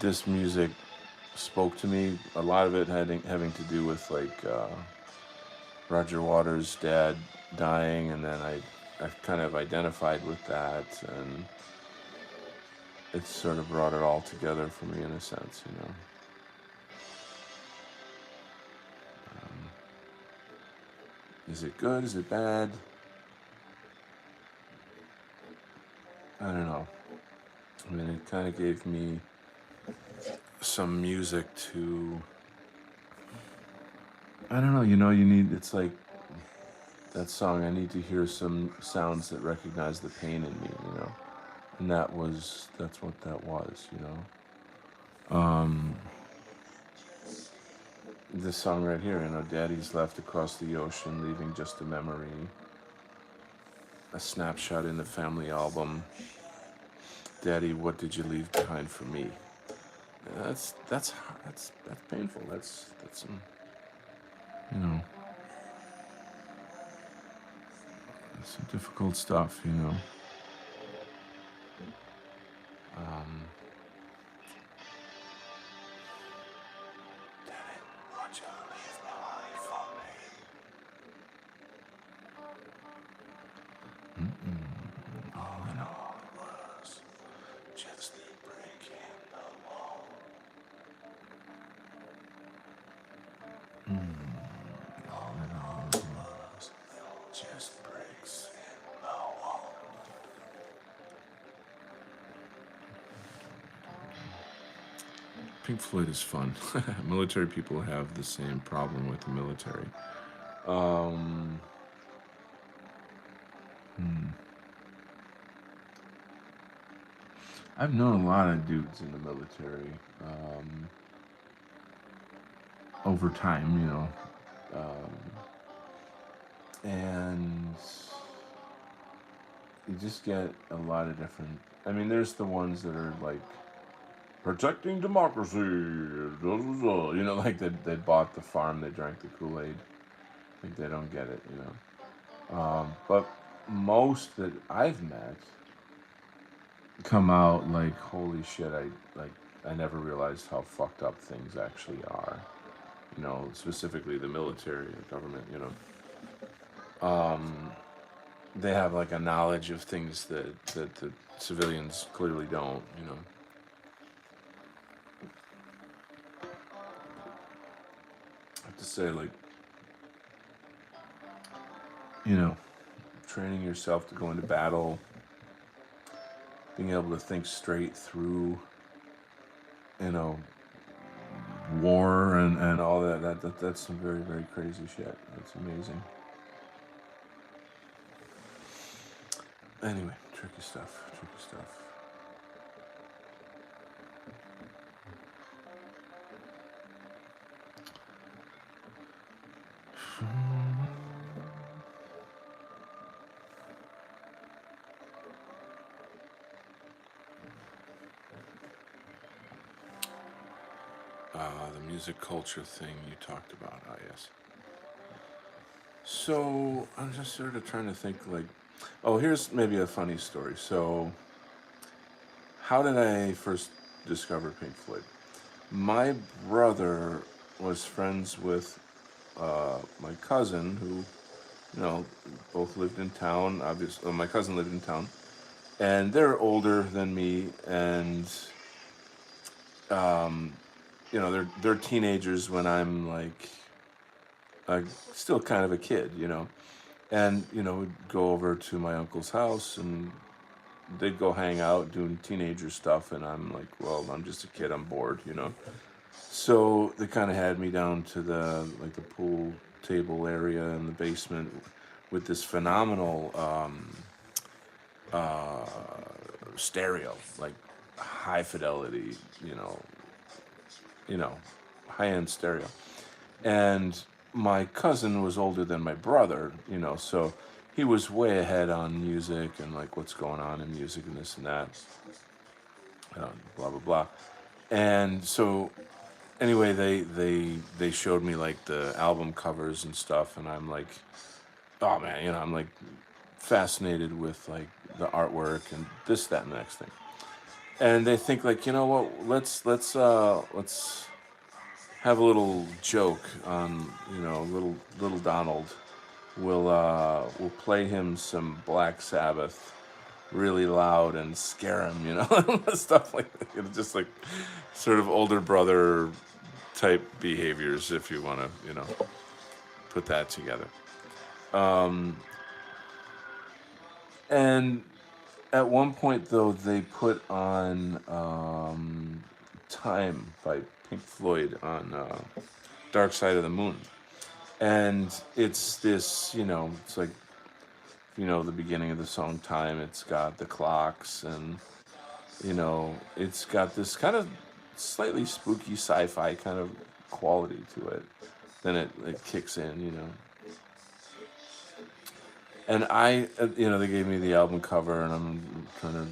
this music spoke to me. A lot of it having to do with like Roger Waters' dad dying, and then I kind of identified with that, and it sort of brought it all together for me in a sense. Is it good? Is it bad? I don't know. I mean, it kind of gave me some music to. I don't know. It's like that song. I need to hear some sounds that recognize the pain in me. And that's what that was. This song right here, Daddy's left across the ocean, leaving just a memory. A snapshot in the family album. Daddy, what did you leave behind for me? That's painful. That's some, you know, that's some difficult stuff. Um, Daddy, what you leave behind for me? All in all, it was just the break in the wall. All in all, it was just breaks in the wall. Pink Floyd is fun. Military people have the same problem with the military. Um, hmm. I've known a lot of dudes in the military um, over time, and you just get a lot of different. I mean, there's the ones that are like protecting democracy, like they bought the farm, they drank the Kool Aid. Like they don't get it. But most that I've met come out like, holy shit, I never realized how fucked up things actually are. Specifically the military and government. Um, they have like a knowledge of things that the civilians clearly don't. I have to say, like, you know, training yourself to go into battle, being able to think straight through, you know, war and all that's some very, very crazy shit. That's amazing. Anyway, tricky stuff. Tricky stuff. The music culture thing you talked about. Ah, yes. So I'm just sort of trying to think, like, oh, here's maybe a funny story. So, how did I first discover Pink Floyd? My brother was friends with my cousin, who, both lived in town. Obviously, my cousin lived in town, and they're older than me, and um, they're teenagers when I'm like still kind of a kid, and we'd go over to my uncle's house, and they'd go hang out doing teenager stuff, and I'm like, well, I'm just a kid, I'm bored. So they kind of had me down to the pool table area in the basement with this phenomenal uh, stereo, like high fidelity, you know, high end stereo. And my cousin was older than my brother, so he was way ahead on music and like what's going on in music and this and that, blah blah blah. And so anyway, they showed me like the album covers and stuff, and I'm like, oh man, I'm like fascinated with like the artwork and this, that, and the next thing. And they think like, you know what, let's have a little joke on, little Donald. We'll play him some Black Sabbath really loud and scare him, stuff like that. Just like sort of older brother type behaviors, if you want to, put that together. Um, and at one point, though, they put on Time by Pink Floyd on Dark Side of the Moon. And it's this, it's like, the beginning of the song Time, it's got the clocks, and, it's got this kind of slightly spooky sci-fi kind of quality to it. Then it kicks in. And they gave me the album cover, and I'm trying to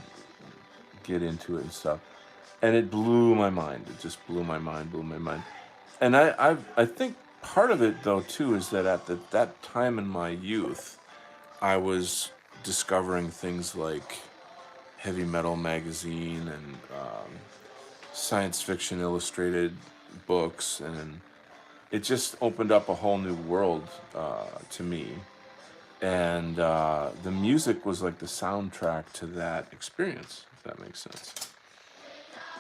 get into it and stuff. And it blew my mind. It just blew my mind. And I think part of it, though, too, is that at that time in my youth, I was discovering things like Heavy Metal magazine and science fiction illustrated books, and it just opened up a whole new world to me. And the music was like the soundtrack to that experience, if that makes sense.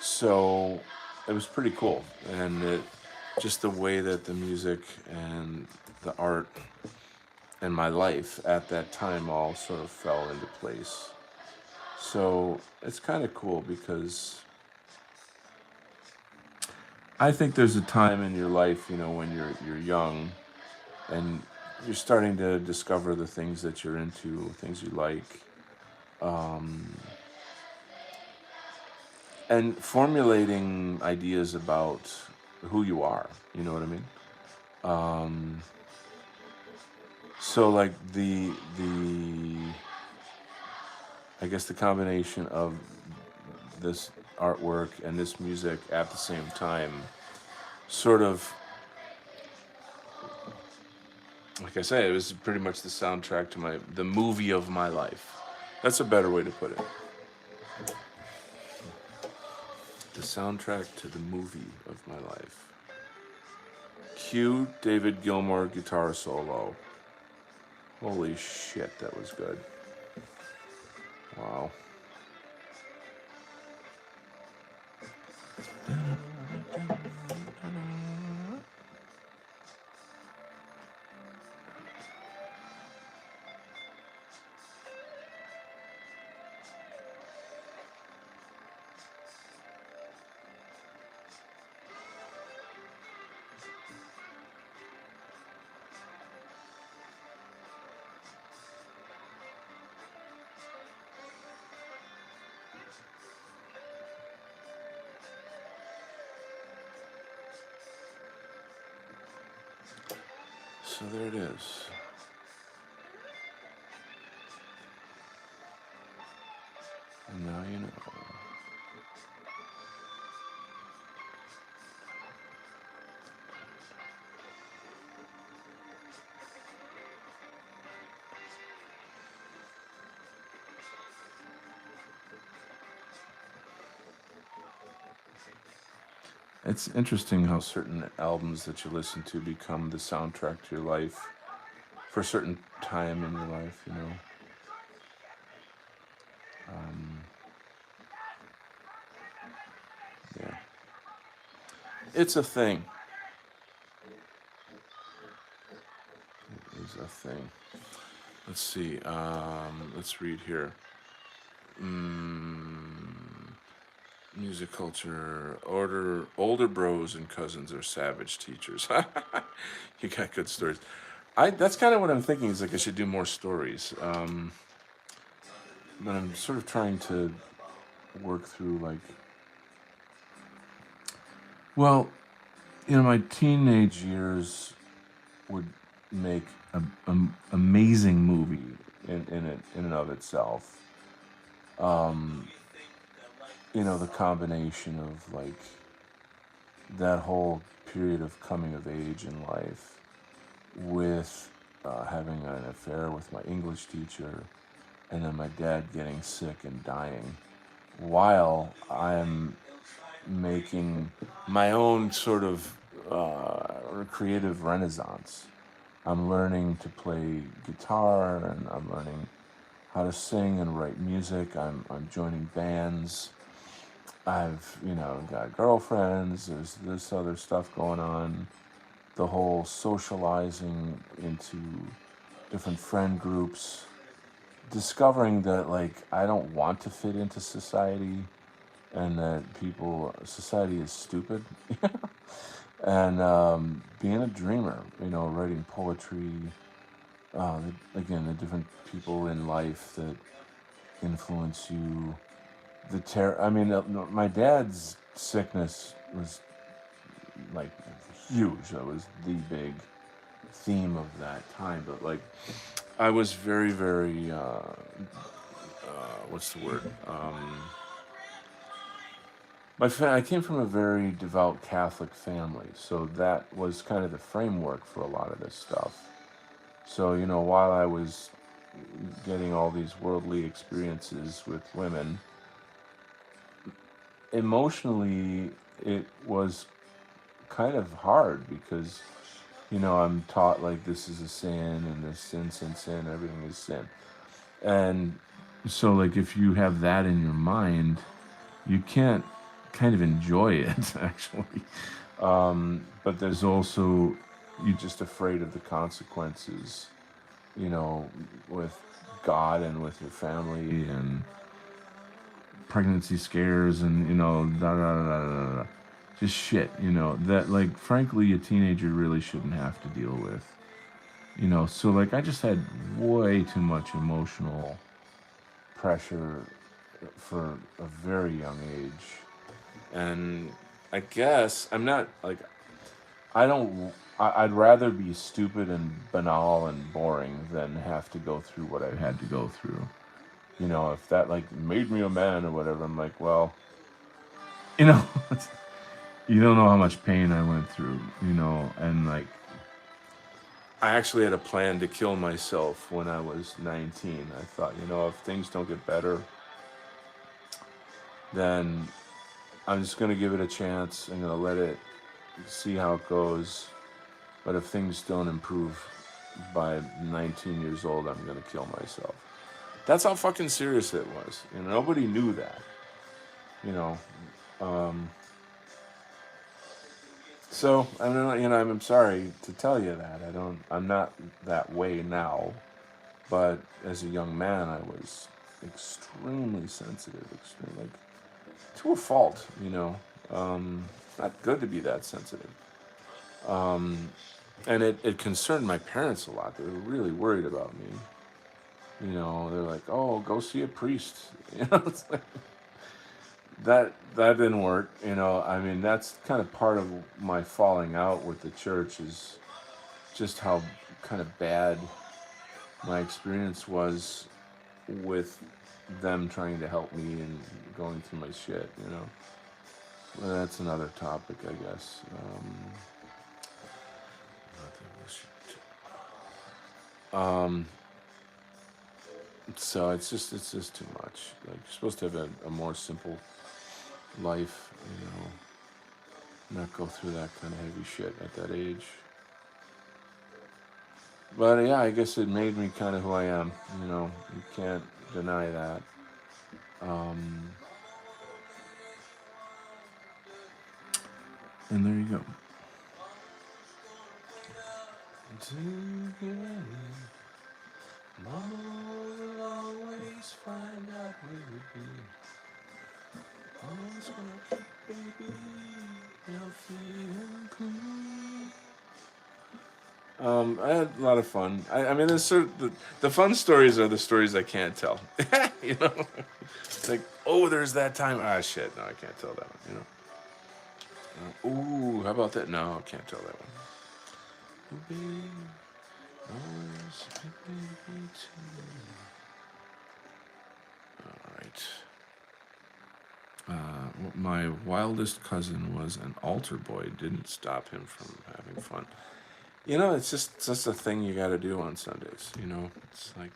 So it was pretty cool, and just the way that the music and the art and my life at that time all sort of fell into place. So it's kind of cool because I think there's a time in your life, when you're young and you're starting to discover the things that you're into, things you like, um, and formulating ideas about who you are. You know what I mean? Um, so like I guess the combination of this artwork and this music at the same time, sort of, like I say, it was pretty much the soundtrack to the movie of my life. That's a better way to put it. The soundtrack to the movie of my life. Cue David Gilmour guitar solo. Holy shit, that was good. Wow. So there it is. And now you know. It's interesting how certain albums that you listen to become the soundtrack to your life for a certain time in your life. Um, yeah. It's a thing. It is a thing. Let's see. Let's read here. Music culture. Older bros and cousins are savage teachers. You got good stories. That's kind of what I'm thinking. Is like I should do more stories. But I'm sort of trying to work through like, well, my teenage years would make an amazing movie in and of itself. Um, the combination of like that whole period of coming of age in life with having an affair with my English teacher and then my dad getting sick and dying while I'm making my own sort of creative renaissance. I'm learning to play guitar and I'm learning how to sing and write music. I'm joining bands. I've, got girlfriends. There's this other stuff going on. The whole socializing into different friend groups. Discovering that, like, I don't want to fit into society and that society is stupid. And being a dreamer, writing poetry. Again, the different people in life that influence you. I mean, my dad's sickness was like huge. That was the big theme of that time. But like, I was very, very. What's the word? I came from a very devout Catholic family, so that was kind of the framework for a lot of this stuff. So, while I was getting all these worldly experiences with women, emotionally, it was kind of hard because, I'm taught like this is a sin and this sin, everything is sin. And so, like, if you have that in your mind, you can't kind of enjoy it, actually. But there's also, you're just afraid of the consequences, with God and with your family and pregnancy scares and, da da da da da. just shit, that, like, frankly, a teenager really shouldn't have to deal with. So, like, I just had way too much emotional pressure for a very young age. And I guess I'm not, like, I don't, I'd rather be stupid and banal and boring than have to go through what I had to go through. If that, like, made me a man or whatever, I'm like, well, you know, you don't know how much pain I went through, and, like, I actually had a plan to kill myself when I was 19. I thought, if things don't get better, then I'm just going to give it a chance. I'm going to let it see how it goes. But if things don't improve by 19 years old, I'm going to kill myself. That's how fucking serious it was. Nobody knew that. You know, um, so I mean, I'm sorry to tell you that I'm not that way now, but as a young man, I was extremely sensitive, extremely, like, to a fault. It's not good to be that sensitive. And it concerned my parents a lot. They were really worried about me. They're like, "Oh, go see a priest." It's like, that didn't work. I mean, that's kind of part of my falling out with the church, is just how kind of bad my experience was with them trying to help me and going through my shit. Well, that's another topic, I guess. Um, so it's just too much. Like, you're supposed to have a more simple life, not go through that kind of heavy shit at that age. But yeah, I guess it made me kind of who I am. You can't deny that. Um, and there you go. Together, Mama will always find out where we be. Mama's gonna keep baby healthy and clean. I had a lot of fun. I mean, the fun stories are the stories I can't tell. It's like, oh, there's that time. Ah, shit, no, I can't tell that one. Ooh, how about that? No, I can't tell that one. All right. My wildest cousin was an altar boy. Didn't stop him from having fun. It's just a thing you got to do on Sundays. It's like,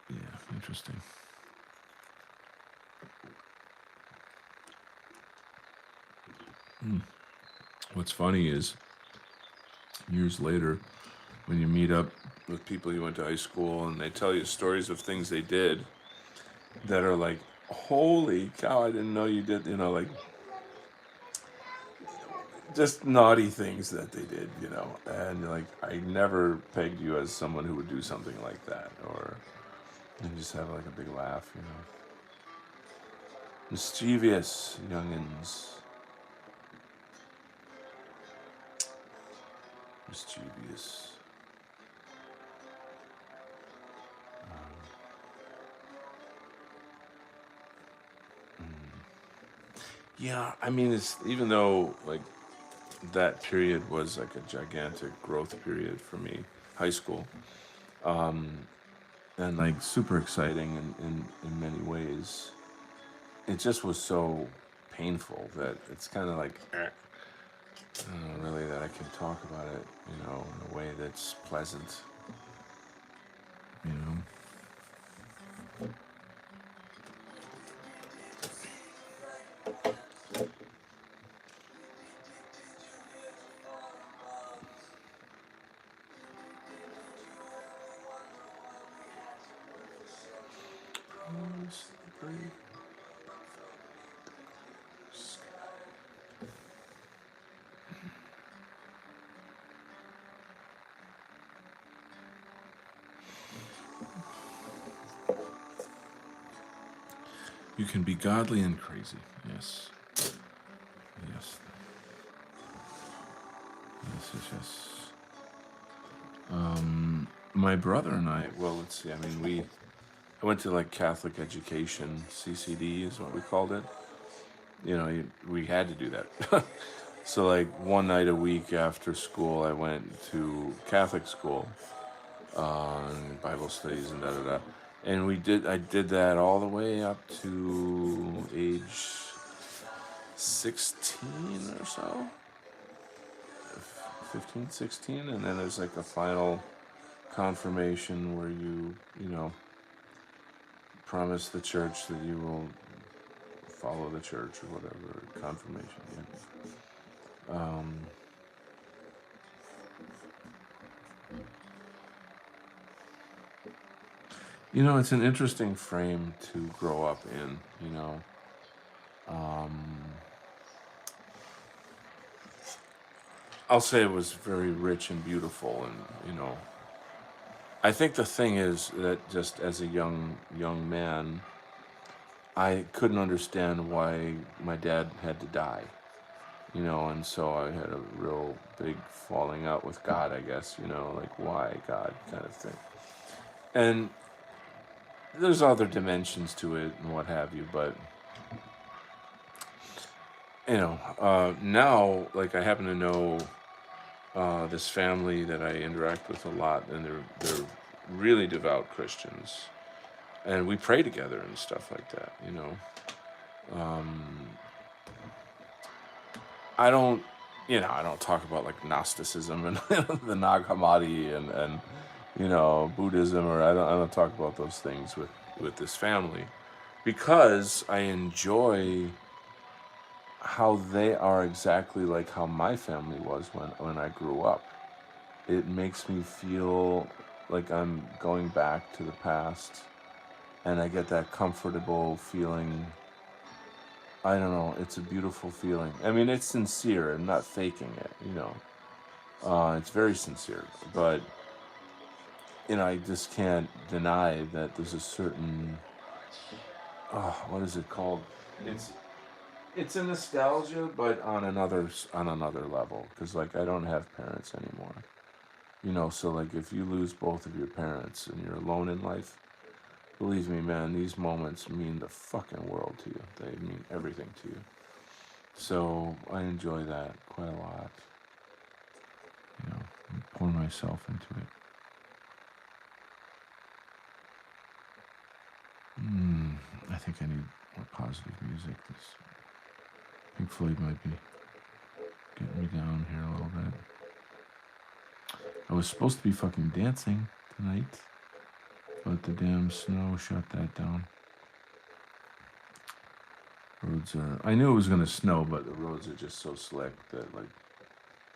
yeah, interesting. What's funny is, years later, when you meet up with people you went to high school and they tell you stories of things they did that are like, holy cow, I didn't know you did, like, just naughty things that they did, and you're like, I never pegged you as someone who would do something like that, and just have like a big laugh, Mischievous youngins. Mischievous. Yeah, I mean, it's, even though, like, that period was like a gigantic growth period for me, high school, and like super exciting in many ways. It just was so painful that it's kind of like, I don't know really that I can talk about it, in a way that's pleasant, you know. You can be godly and crazy. Yes. Yes. Yes, yes, yes. My brother and I, well, let's see. I went to like Catholic education, CCD is what we called it. We had to do that. So, like, one night a week after school, I went to Catholic school, Bible studies and da da da. And I did that all the way up to age 16 or so, 15, 16. And then there's like a final confirmation where you promise the church that you will follow the church or whatever, confirmation. Yeah. It's an interesting frame to grow up in. I'll say it was very rich and beautiful, and I think the thing is that just as a young man, I couldn't understand why my dad had to die, and so I had a real big falling out with God, I guess, like why God kind of thing. And there's other dimensions to it and what have you, but now, like, I happen to know this family that I interact with a lot, and they're really devout Christians, and we pray together and stuff like that. I don't, I don't talk about like Gnosticism and the Nag Hammadi and Buddhism, or I don't talk about those things with this family because I enjoy how they are exactly like how my family was when I grew up. It makes me feel like I'm going back to the past, and I get that comfortable feeling. I don't know, it's a beautiful feeling. I mean, it's sincere. I'm not faking it. It's very sincere, but I just can't deny that there's a certain, what is it called? It's it's a nostalgia, but on another level. Because like I don't have parents anymore. So like if you lose both of your parents and you're alone in life, believe me, man, these moments mean the fucking world to you. They mean everything to you. So I enjoy that quite a lot. Pour myself into it. I think I need more positive music. This Pink Floyd might be getting me down here a little bit. I was supposed to be fucking dancing tonight, but the damn snow shut that down. I knew it was gonna snow, but the roads are just so slick that like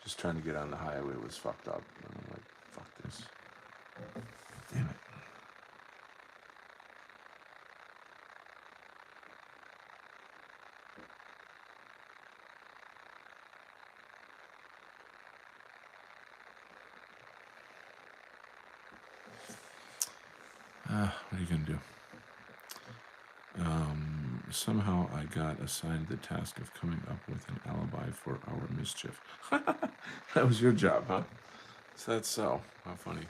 just trying to get on the highway was fucked up. And I'm like, fuck this. Damn it. What are you gonna do? Somehow I got assigned the task of coming up with an alibi for our mischief. That was your job, huh? So that's so. How funny.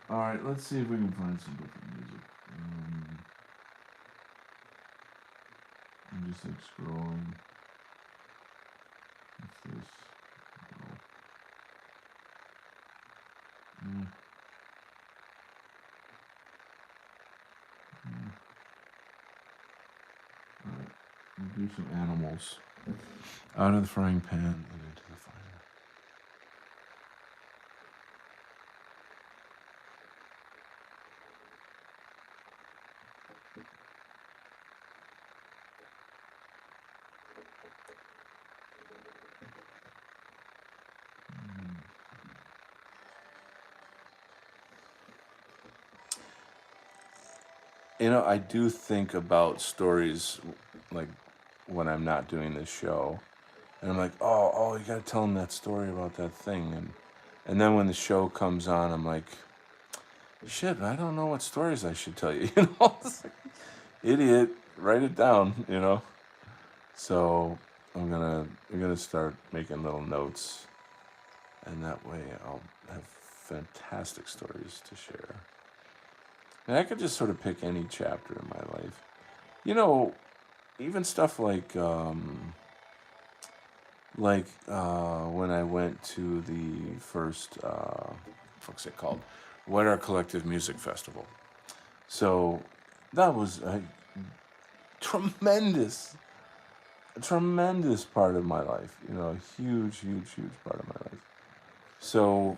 All right, let's see if we can find some different music. I'm just like scrolling. What's this? Oh. Mm. Mm. All right, we'll do some animals. Out of the frying pan and into the fire. I do think about stories like when I'm not doing this show, and I'm like, oh, you gotta tell them that story about that thing, and then when the show comes on, I'm like, shit, I don't know what stories I should tell you. It's like, Idiot, write it down, you know. So I'm gonna start making little notes, and that way I'll have fantastic stories to share. And I could just sort of pick any chapter in my life. You know, even stuff when I went to the first what's it called, White Art Collective Music Festival. So that was a tremendous, tremendous part of my life. You know, a huge, huge, huge part of my life. So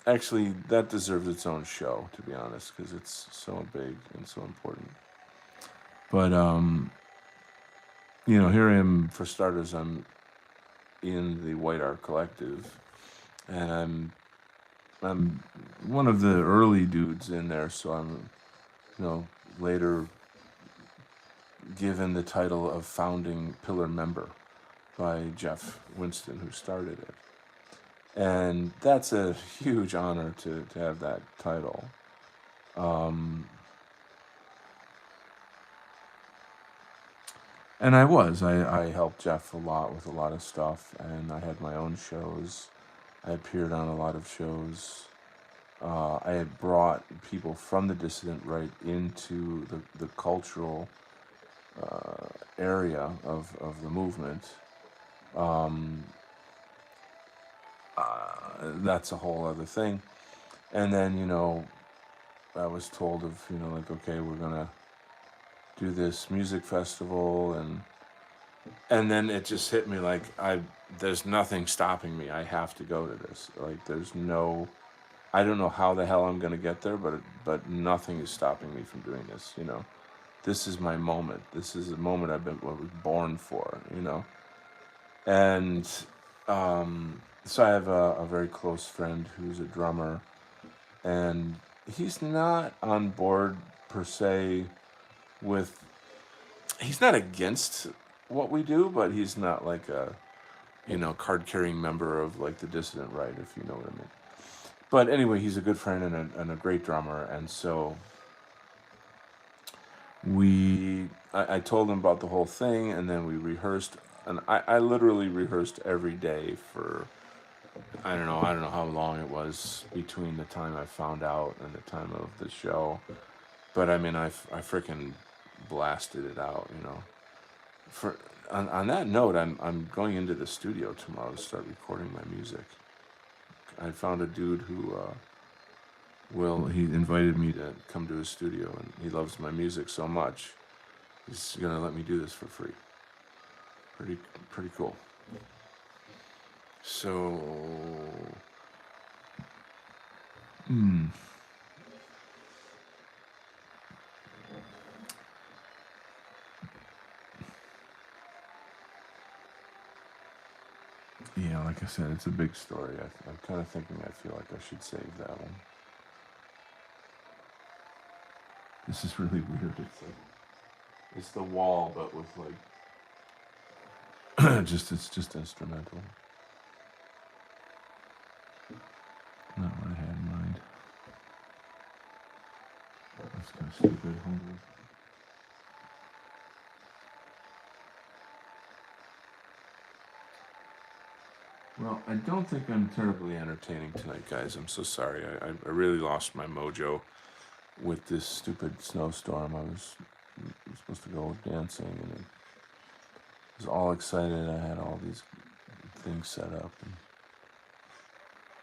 actually, that deserves its own show, to be honest, because it's so big and so important. But here I am. For starters, I'm in the White Art Collective, and I'm one of the early dudes in there. So I'm, you know, later given the title of founding pillar member by Jeff Winston, who started it. And that's a huge honor to have that title. Um, and I helped Jeff a lot with a lot of stuff, and I had my own shows. I appeared on a lot of shows. I had brought people from the dissident right into the cultural area of the movement. Um, that's a whole other thing. And then, I was told of, like, okay, we're going to do this music festival. And then it just hit me like, there's nothing stopping me. I have to go to this. Like, I don't know how the hell I'm going to get there, but nothing is stopping me from doing this, This is my moment. This is a moment was born for, And so I have a very close friend who's a drummer, and he's not on board per se with. He's not against what we do, but he's not like a card carrying member of like the dissident right, if you know what I mean. But anyway, he's a good friend and a great drummer, and so I told him about the whole thing, and then we rehearsed, and I literally rehearsed every day for I don't know how long it was between the time I found out and the time of the show, but I mean I freaking blasted it out, For on that note, I'm going into the studio tomorrow to start recording my music. I found a dude who he invited me to come to his studio, and he loves my music so much. He's gonna let me do this for free. Pretty pretty cool. So, hmm. Yeah, like I said, it's a big story. I'm kind of thinking I feel like I should save that one. This is really weird. It's the wall, but with like it's just instrumental. Not what I had in mind. That's kind of stupid. Well, I don't think I'm terribly entertaining tonight, guys. I'm so sorry. I really lost my mojo with this stupid snowstorm. I was supposed to go dancing, and I was all excited. I had all these things set up, and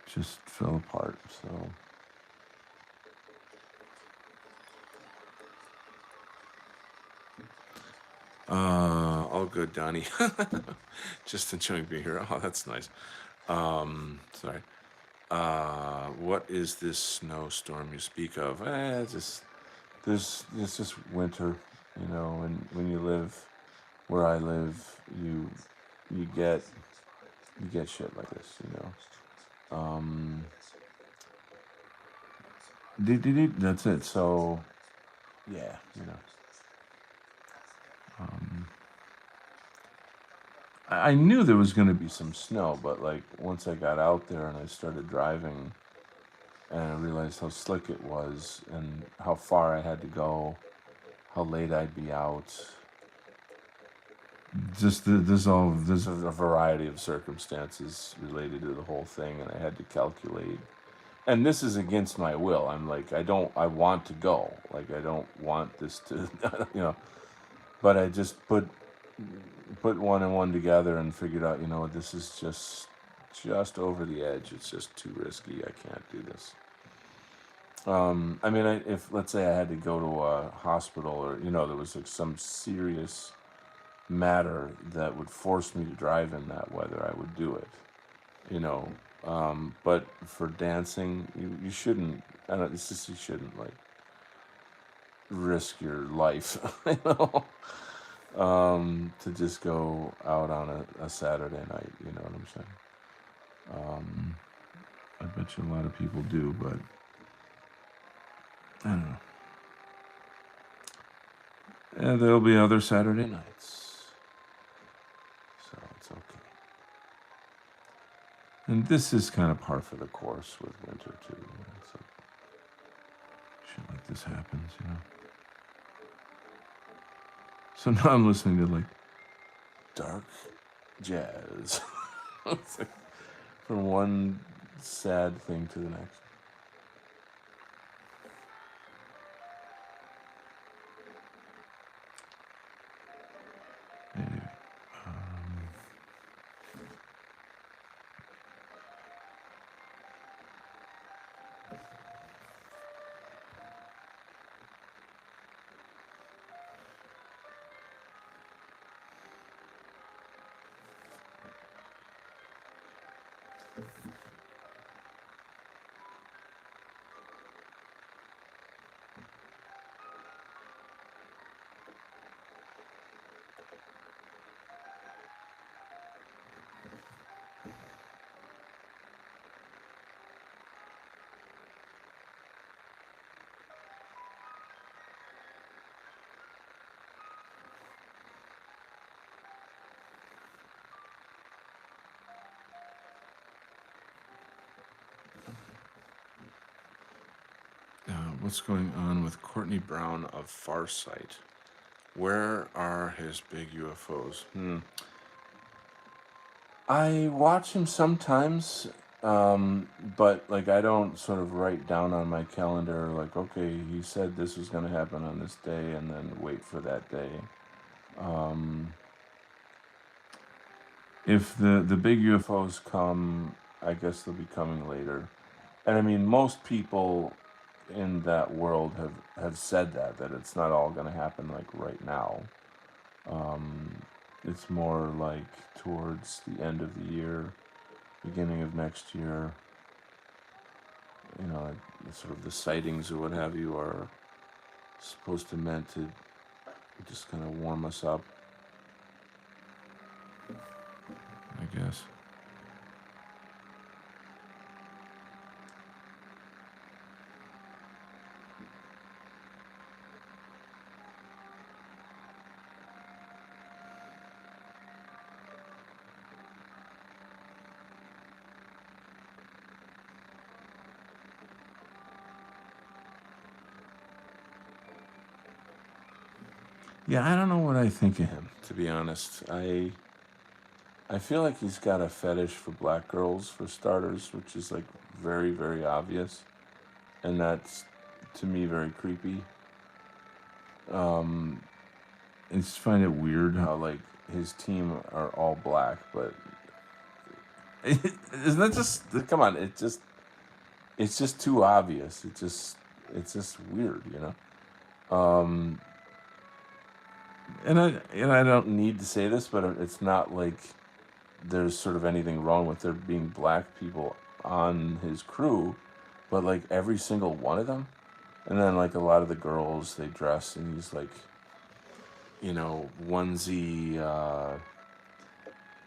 just fell apart. So. All good, Donnie. Just enjoying being here. Oh, that's nice. Sorry. What is this snowstorm you speak of? It's just winter, and when you live where I live, you get shit like this, That's it. So, yeah, Um, I knew there was going to be some snow, but like once I got out there and I started driving, and I realized how slick it was and how far I had to go, how late I'd be out. Just there's a variety of circumstances related to the whole thing, and I had to calculate. And this is against my will. I'm like, I want to go. Like, I don't want this to, But I just put one and one together and figured out, this is just over the edge. It's just too risky. I can't do this. I mean, if let's say I had to go to a hospital, or there was like some serious matter that would force me to drive in that weather, I would do it. You know, but for dancing, you shouldn't. I don't. It's just you shouldn't like risk your life. To just go out on a Saturday night. You know what I'm saying? I bet you a lot of people do, but I don't know. And there'll be other Saturday nights, so it's okay. And this is kind of par for the course with winter too. So shit like this happens. So now I'm listening to like dark jazz. It's like from one sad thing to the next. Anyway, what's going on with Courtney Brown of Farsight? Where are his big UFOs? I watch him sometimes, but like I don't sort of write down on my calendar like, okay, he said this was going to happen on this day, and then wait for that day. If the big UFOs come, I guess they'll be coming later. And I mean, most people in that world have said that it's not all going to happen like right now. It's more like towards the end of the year, beginning of next year. Sort of the sightings or what have you are supposed to meant to just kind of warm us up, I guess. Yeah, I don't know what I think of him, to be honest. I feel like he's got a fetish for black girls, for starters, which is like very, very obvious. And that's, to me, very creepy. I just find it weird how like his team are all black, but isn't that just, come on, it's just too obvious. It's just weird, And I don't need to say this, but it's not like there's sort of anything wrong with there being black people on his crew, but like every single one of them. And then like a lot of the girls, they dress in these like, onesie,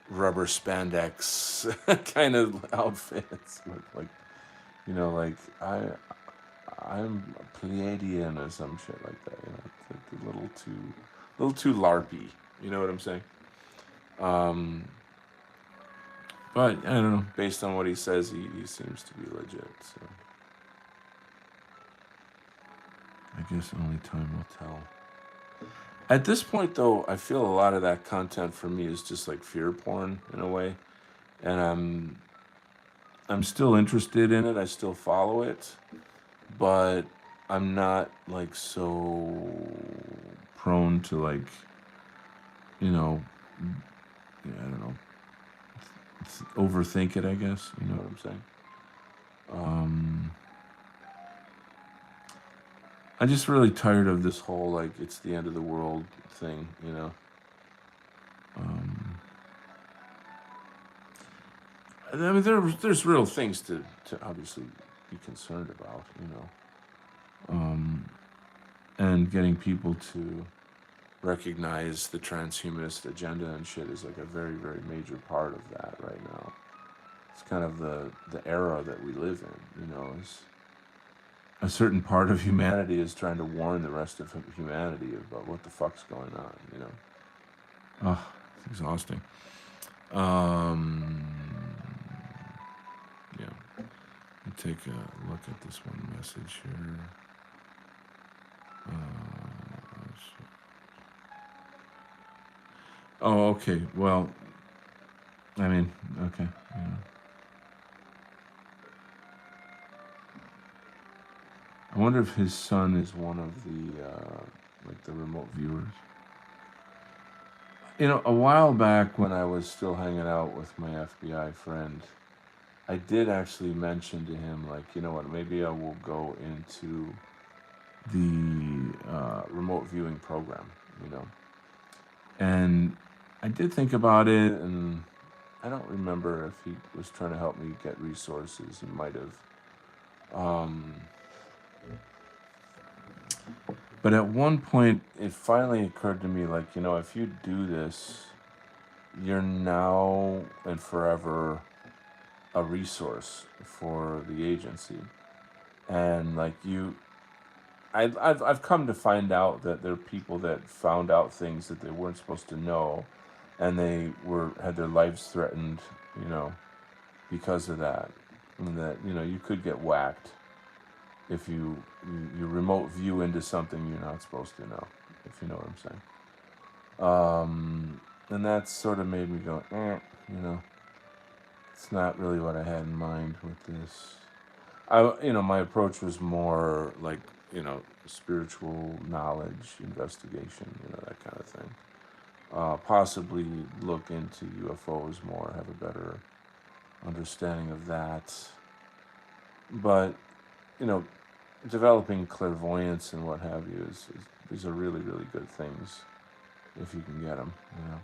rubber spandex kind of outfits with like, like I'm a Pleiadian or some shit like that. It's like a little too larpy. You know what I'm saying? But I don't know. Based on what he says, he seems to be legit. So I guess only time will tell. At this point, though, I feel a lot of that content for me is just like fear porn in a way, and I'm still interested in it. I still follow it, but I'm not like so prone to like, you know, yeah, I don't know, overthink it. I guess you know what I'm saying. Um, I'm just really tired of this whole like it's the end of the world thing. You know. Um, I mean, there's real things to obviously be concerned about. You know. And getting people to recognize the transhumanist agenda and shit is like a very, very major part of that right now. It's kind of the era that we live in, you know, is a certain part of humanity is trying to warn the rest of humanity about what the fuck's going on, you know. Oh, it's exhausting. Um, yeah. Let me take a look at this one message here. Oh, okay. Well, I mean, okay. Yeah. I wonder if his son is one of the like the remote viewers. You know, a while back when I was still hanging out with my FBI friend, I did actually mention to him like, you know what, maybe I will go into the remote viewing program, you know. And I did think about it, and I don't remember if he was trying to help me get resources. He might have. Um, but at one point, it finally occurred to me, like, you know, if you do this, you're now and forever a resource for the agency. And like I've come to find out that there are people that found out things that they weren't supposed to know, and they had their lives threatened, you know, because of that. And that, you know, you could get whacked if you remote view into something you're not supposed to know, if you know what I'm saying. And that sort of made me go, you know, it's not really what I had in mind with this. You know, my approach was more like, you know, spiritual knowledge, investigation, you know, that kind of thing. Possibly look into UFOs more, have a better understanding of that. But, you know, developing clairvoyance and what have you these are really, really good things if you can get them, you know.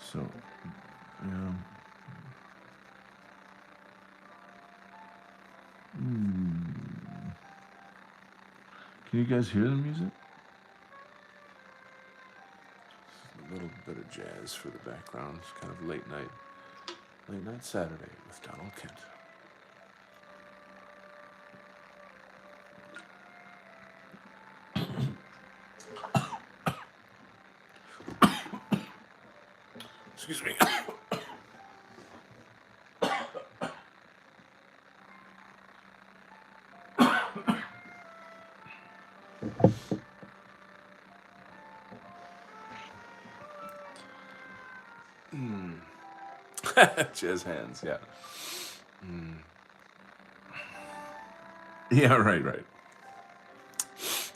So, yeah. Can you guys hear the music? A little bit of jazz for the background. It's kind of late night Saturday with Donald Kent. Excuse me. Jazz hands, yeah. Yeah, right.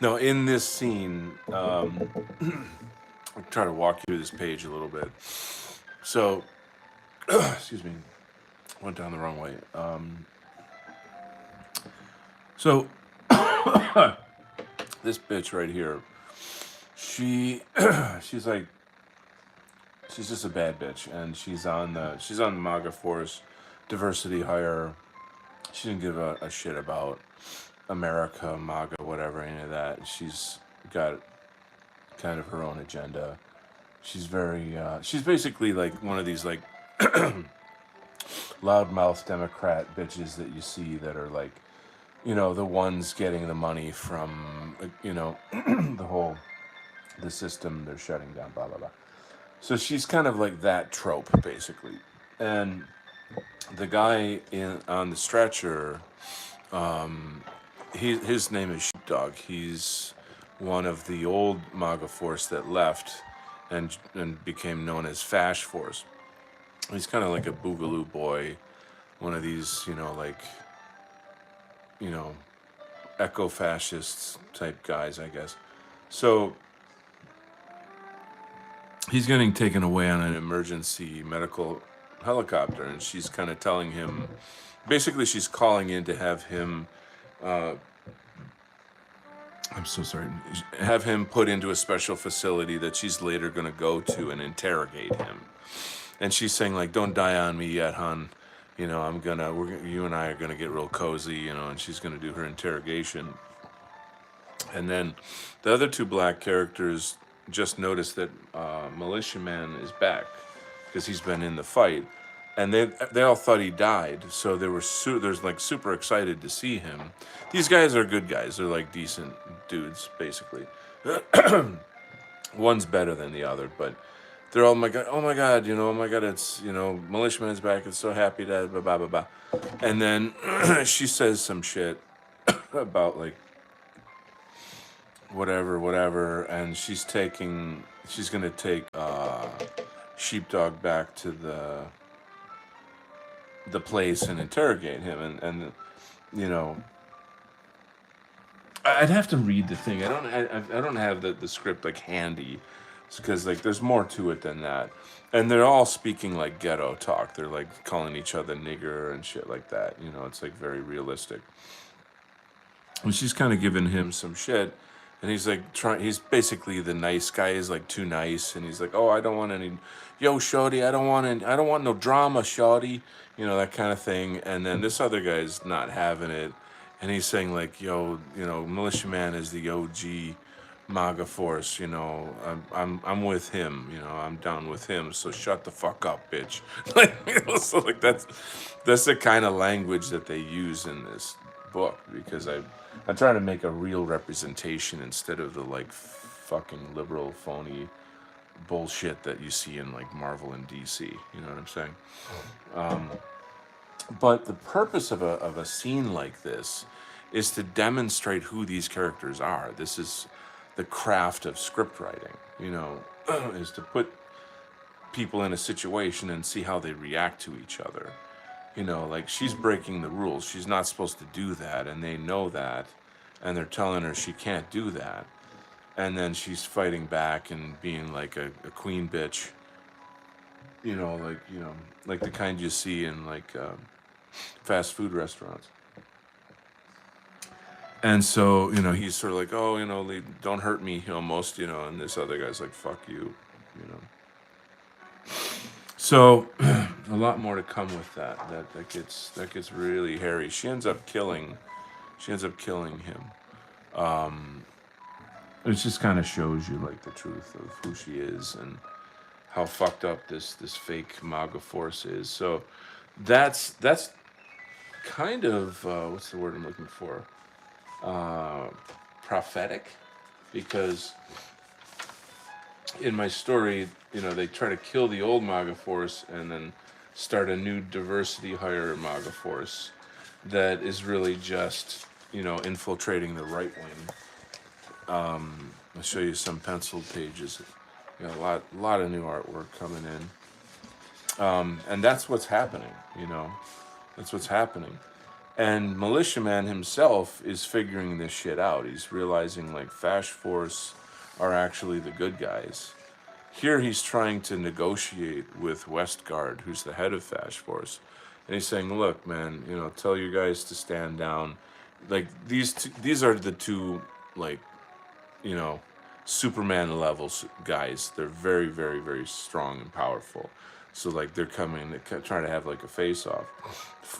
No, in this scene, I'll try to walk you through this page a little bit. So, excuse me, went down the wrong way. So, this bitch right here, she's like, she's just a bad bitch, and she's on the MAGA force, diversity hire. She didn't give a shit about America, MAGA, whatever, any of that. She's got kind of her own agenda. She's basically like one of these like loudmouth Democrat bitches that you see that are like, you know, the ones getting the money from, you know, the system they're shutting down, blah, blah, blah. So she's kind of like that trope, basically. And the guy on the stretcher, his name is Sheepdog. He's one of the old MAGA force that left and became known as Fash Force. He's kind of like a boogaloo boy, one of these, you know, eco-fascist type guys, I guess. So he's getting taken away on an emergency medical helicopter, and she's kind of telling him, basically, she's calling in to have him. I'm so sorry. Have him put into a special facility that she's later going to go to and interrogate him. And she's saying like, "Don't die on me yet, hun. You know, you and I are gonna get real cozy, you know." And she's gonna do her interrogation. And then the other two black characters just noticed that Militiaman is back because he's been in the fight, and they all thought he died, so they were there's like super excited to see him. These guys are good guys. They're like decent dudes, basically. One's better than the other, but they're all, oh my god, oh my god, it's, Militiaman's back. It's so happy to blah blah blah blah. And then she says some shit about like whatever, and she's gonna take Sheepdog back to the place and interrogate him, and you know, I'd have to read the thing. I don't have the script like handy, because like there's more to it than that, and they're all speaking like ghetto talk. They're like calling each other nigger and shit like that. It's like very realistic. And she's kind of giving him some shit, and he's like he's basically the nice guy. He's like too nice, and he's like, "Oh, I don't want any, yo, shorty, I don't want no drama, shorty," that kind of thing. And then this other guy's not having it, and he's saying like, "Yo, Militiaman is the OG MAGA force, I'm with him, I'm down with him, so shut the fuck up, bitch." Like, so like that's the kind of language that they use in this book, because I'm trying to make a real representation instead of the like fucking liberal phony bullshit that you see in like Marvel and DC. You know what I'm saying? But the purpose of a scene like this is to demonstrate who these characters are. This is the craft of script writing, is to put people in a situation and see how they react to each other. Like she's breaking the rules. She's not supposed to do that, and they know that, and they're telling her she can't do that. And then she's fighting back and being like a queen bitch, like the kind you see in like fast food restaurants. And so, he's sort of like, "Oh, don't hurt me," almost, and this other guy's like, "Fuck you," So, a lot more to come with that. That gets really hairy. She ends up killing him. It just kind of shows you like the truth of who she is and how fucked up this fake MAGA force is. So, that's kind of what's the word I'm looking for? Prophetic, because in my story, they try to kill the old MAGA force and then start a new diversity hire MAGA force that is really just, infiltrating the right wing. I'll show you some penciled pages. A lot of new artwork coming in. And that's what's happening, That's what's happening. And Militiaman himself is figuring this shit out. He's realizing like Fash Force are actually the good guys. Here he's trying to negotiate with Westguard, who's the head of Fash Force. And he's saying, "Look, man, tell you guys to stand down. Like these are the two, like, Superman levels guys. They're very, very, very strong and powerful. So like they're coming, they're trying to have like a face-off.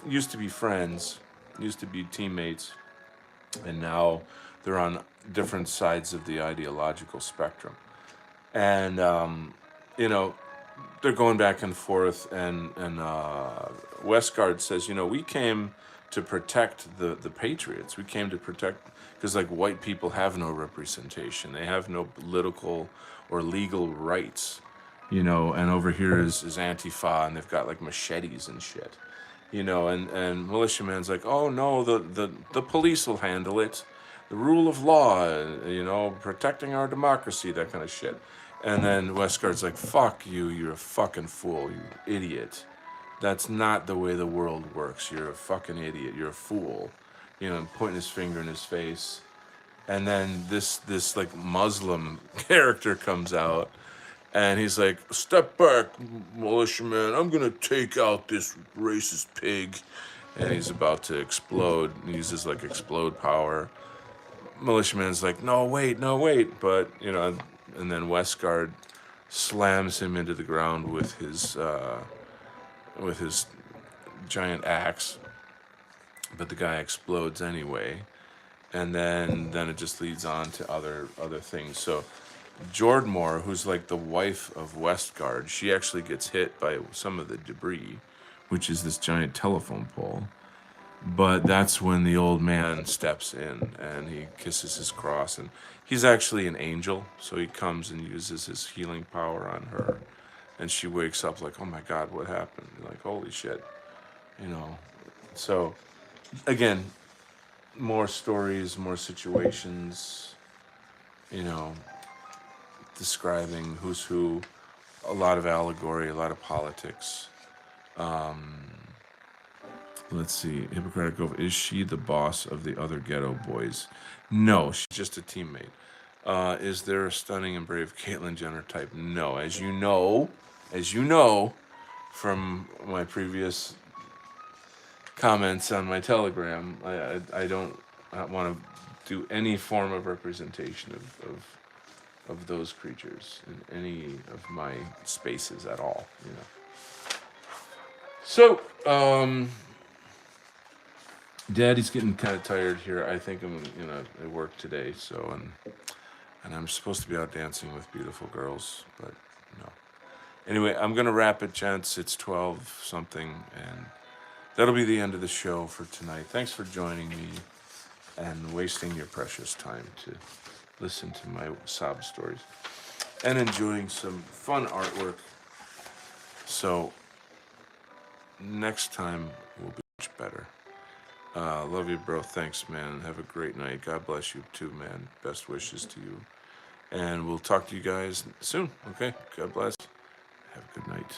Used to be friends, used to be teammates, and now they're on different sides of the ideological spectrum. And they're going back and forth, and Westguard says, we came to protect the Patriots. We came to protect, because like white people have no representation. They have no political or legal rights, and over here is Antifa, and they've got like machetes and shit. and militiaman's like, oh no, the police will handle it, the rule of law, protecting our democracy, that kind of shit. And then Westguard's like, fuck you, you're a fucking fool, you idiot. That's not the way the world works. You're a fucking idiot. You're a fool. Pointing his finger in his face. And then this like Muslim character comes out, and he's like, "Step back, militiaman. I'm gonna take out this racist pig." And he's about to explode. He uses like explode power. Militiaman's like, "No, wait, no, wait." But and then Westguard slams him into the ground with his giant axe. But the guy explodes anyway, and then it just leads on to other things. So Jordmore, who's like the wife of Westguard, she actually gets hit by some of the debris, which is this giant telephone pole. But that's when the old man steps in and he kisses his cross, and he's actually an angel, so he comes and uses his healing power on her, and she wakes up like, oh my God, what happened? Like, holy shit, you know. So again, more stories, more situations, you know, describing who's who, a lot of allegory, a lot of politics. Let's see, Hippocratic Oath. Is she the boss of the other ghetto boys? No, she's just a teammate. Is there a stunning and brave Caitlyn Jenner type? No. As you know from my previous comments on my Telegram, I don't want to do any form of representation of those creatures in any of my spaces at all. So, Daddy's getting kind of tired here. I think I'm at work today, so and I'm supposed to be out dancing with beautiful girls, but no. Anyway, I'm gonna wrap it, gents. It's 12 something, and that'll be the end of the show for tonight. Thanks for joining me and wasting your precious time to listen to my sob stories and enjoying some fun artwork. So next time will be much better. Love you, bro. Thanks, man. Have a great night. God bless you too, man. Best wishes to you. And we'll talk to you guys soon, okay? God bless. Have a good night.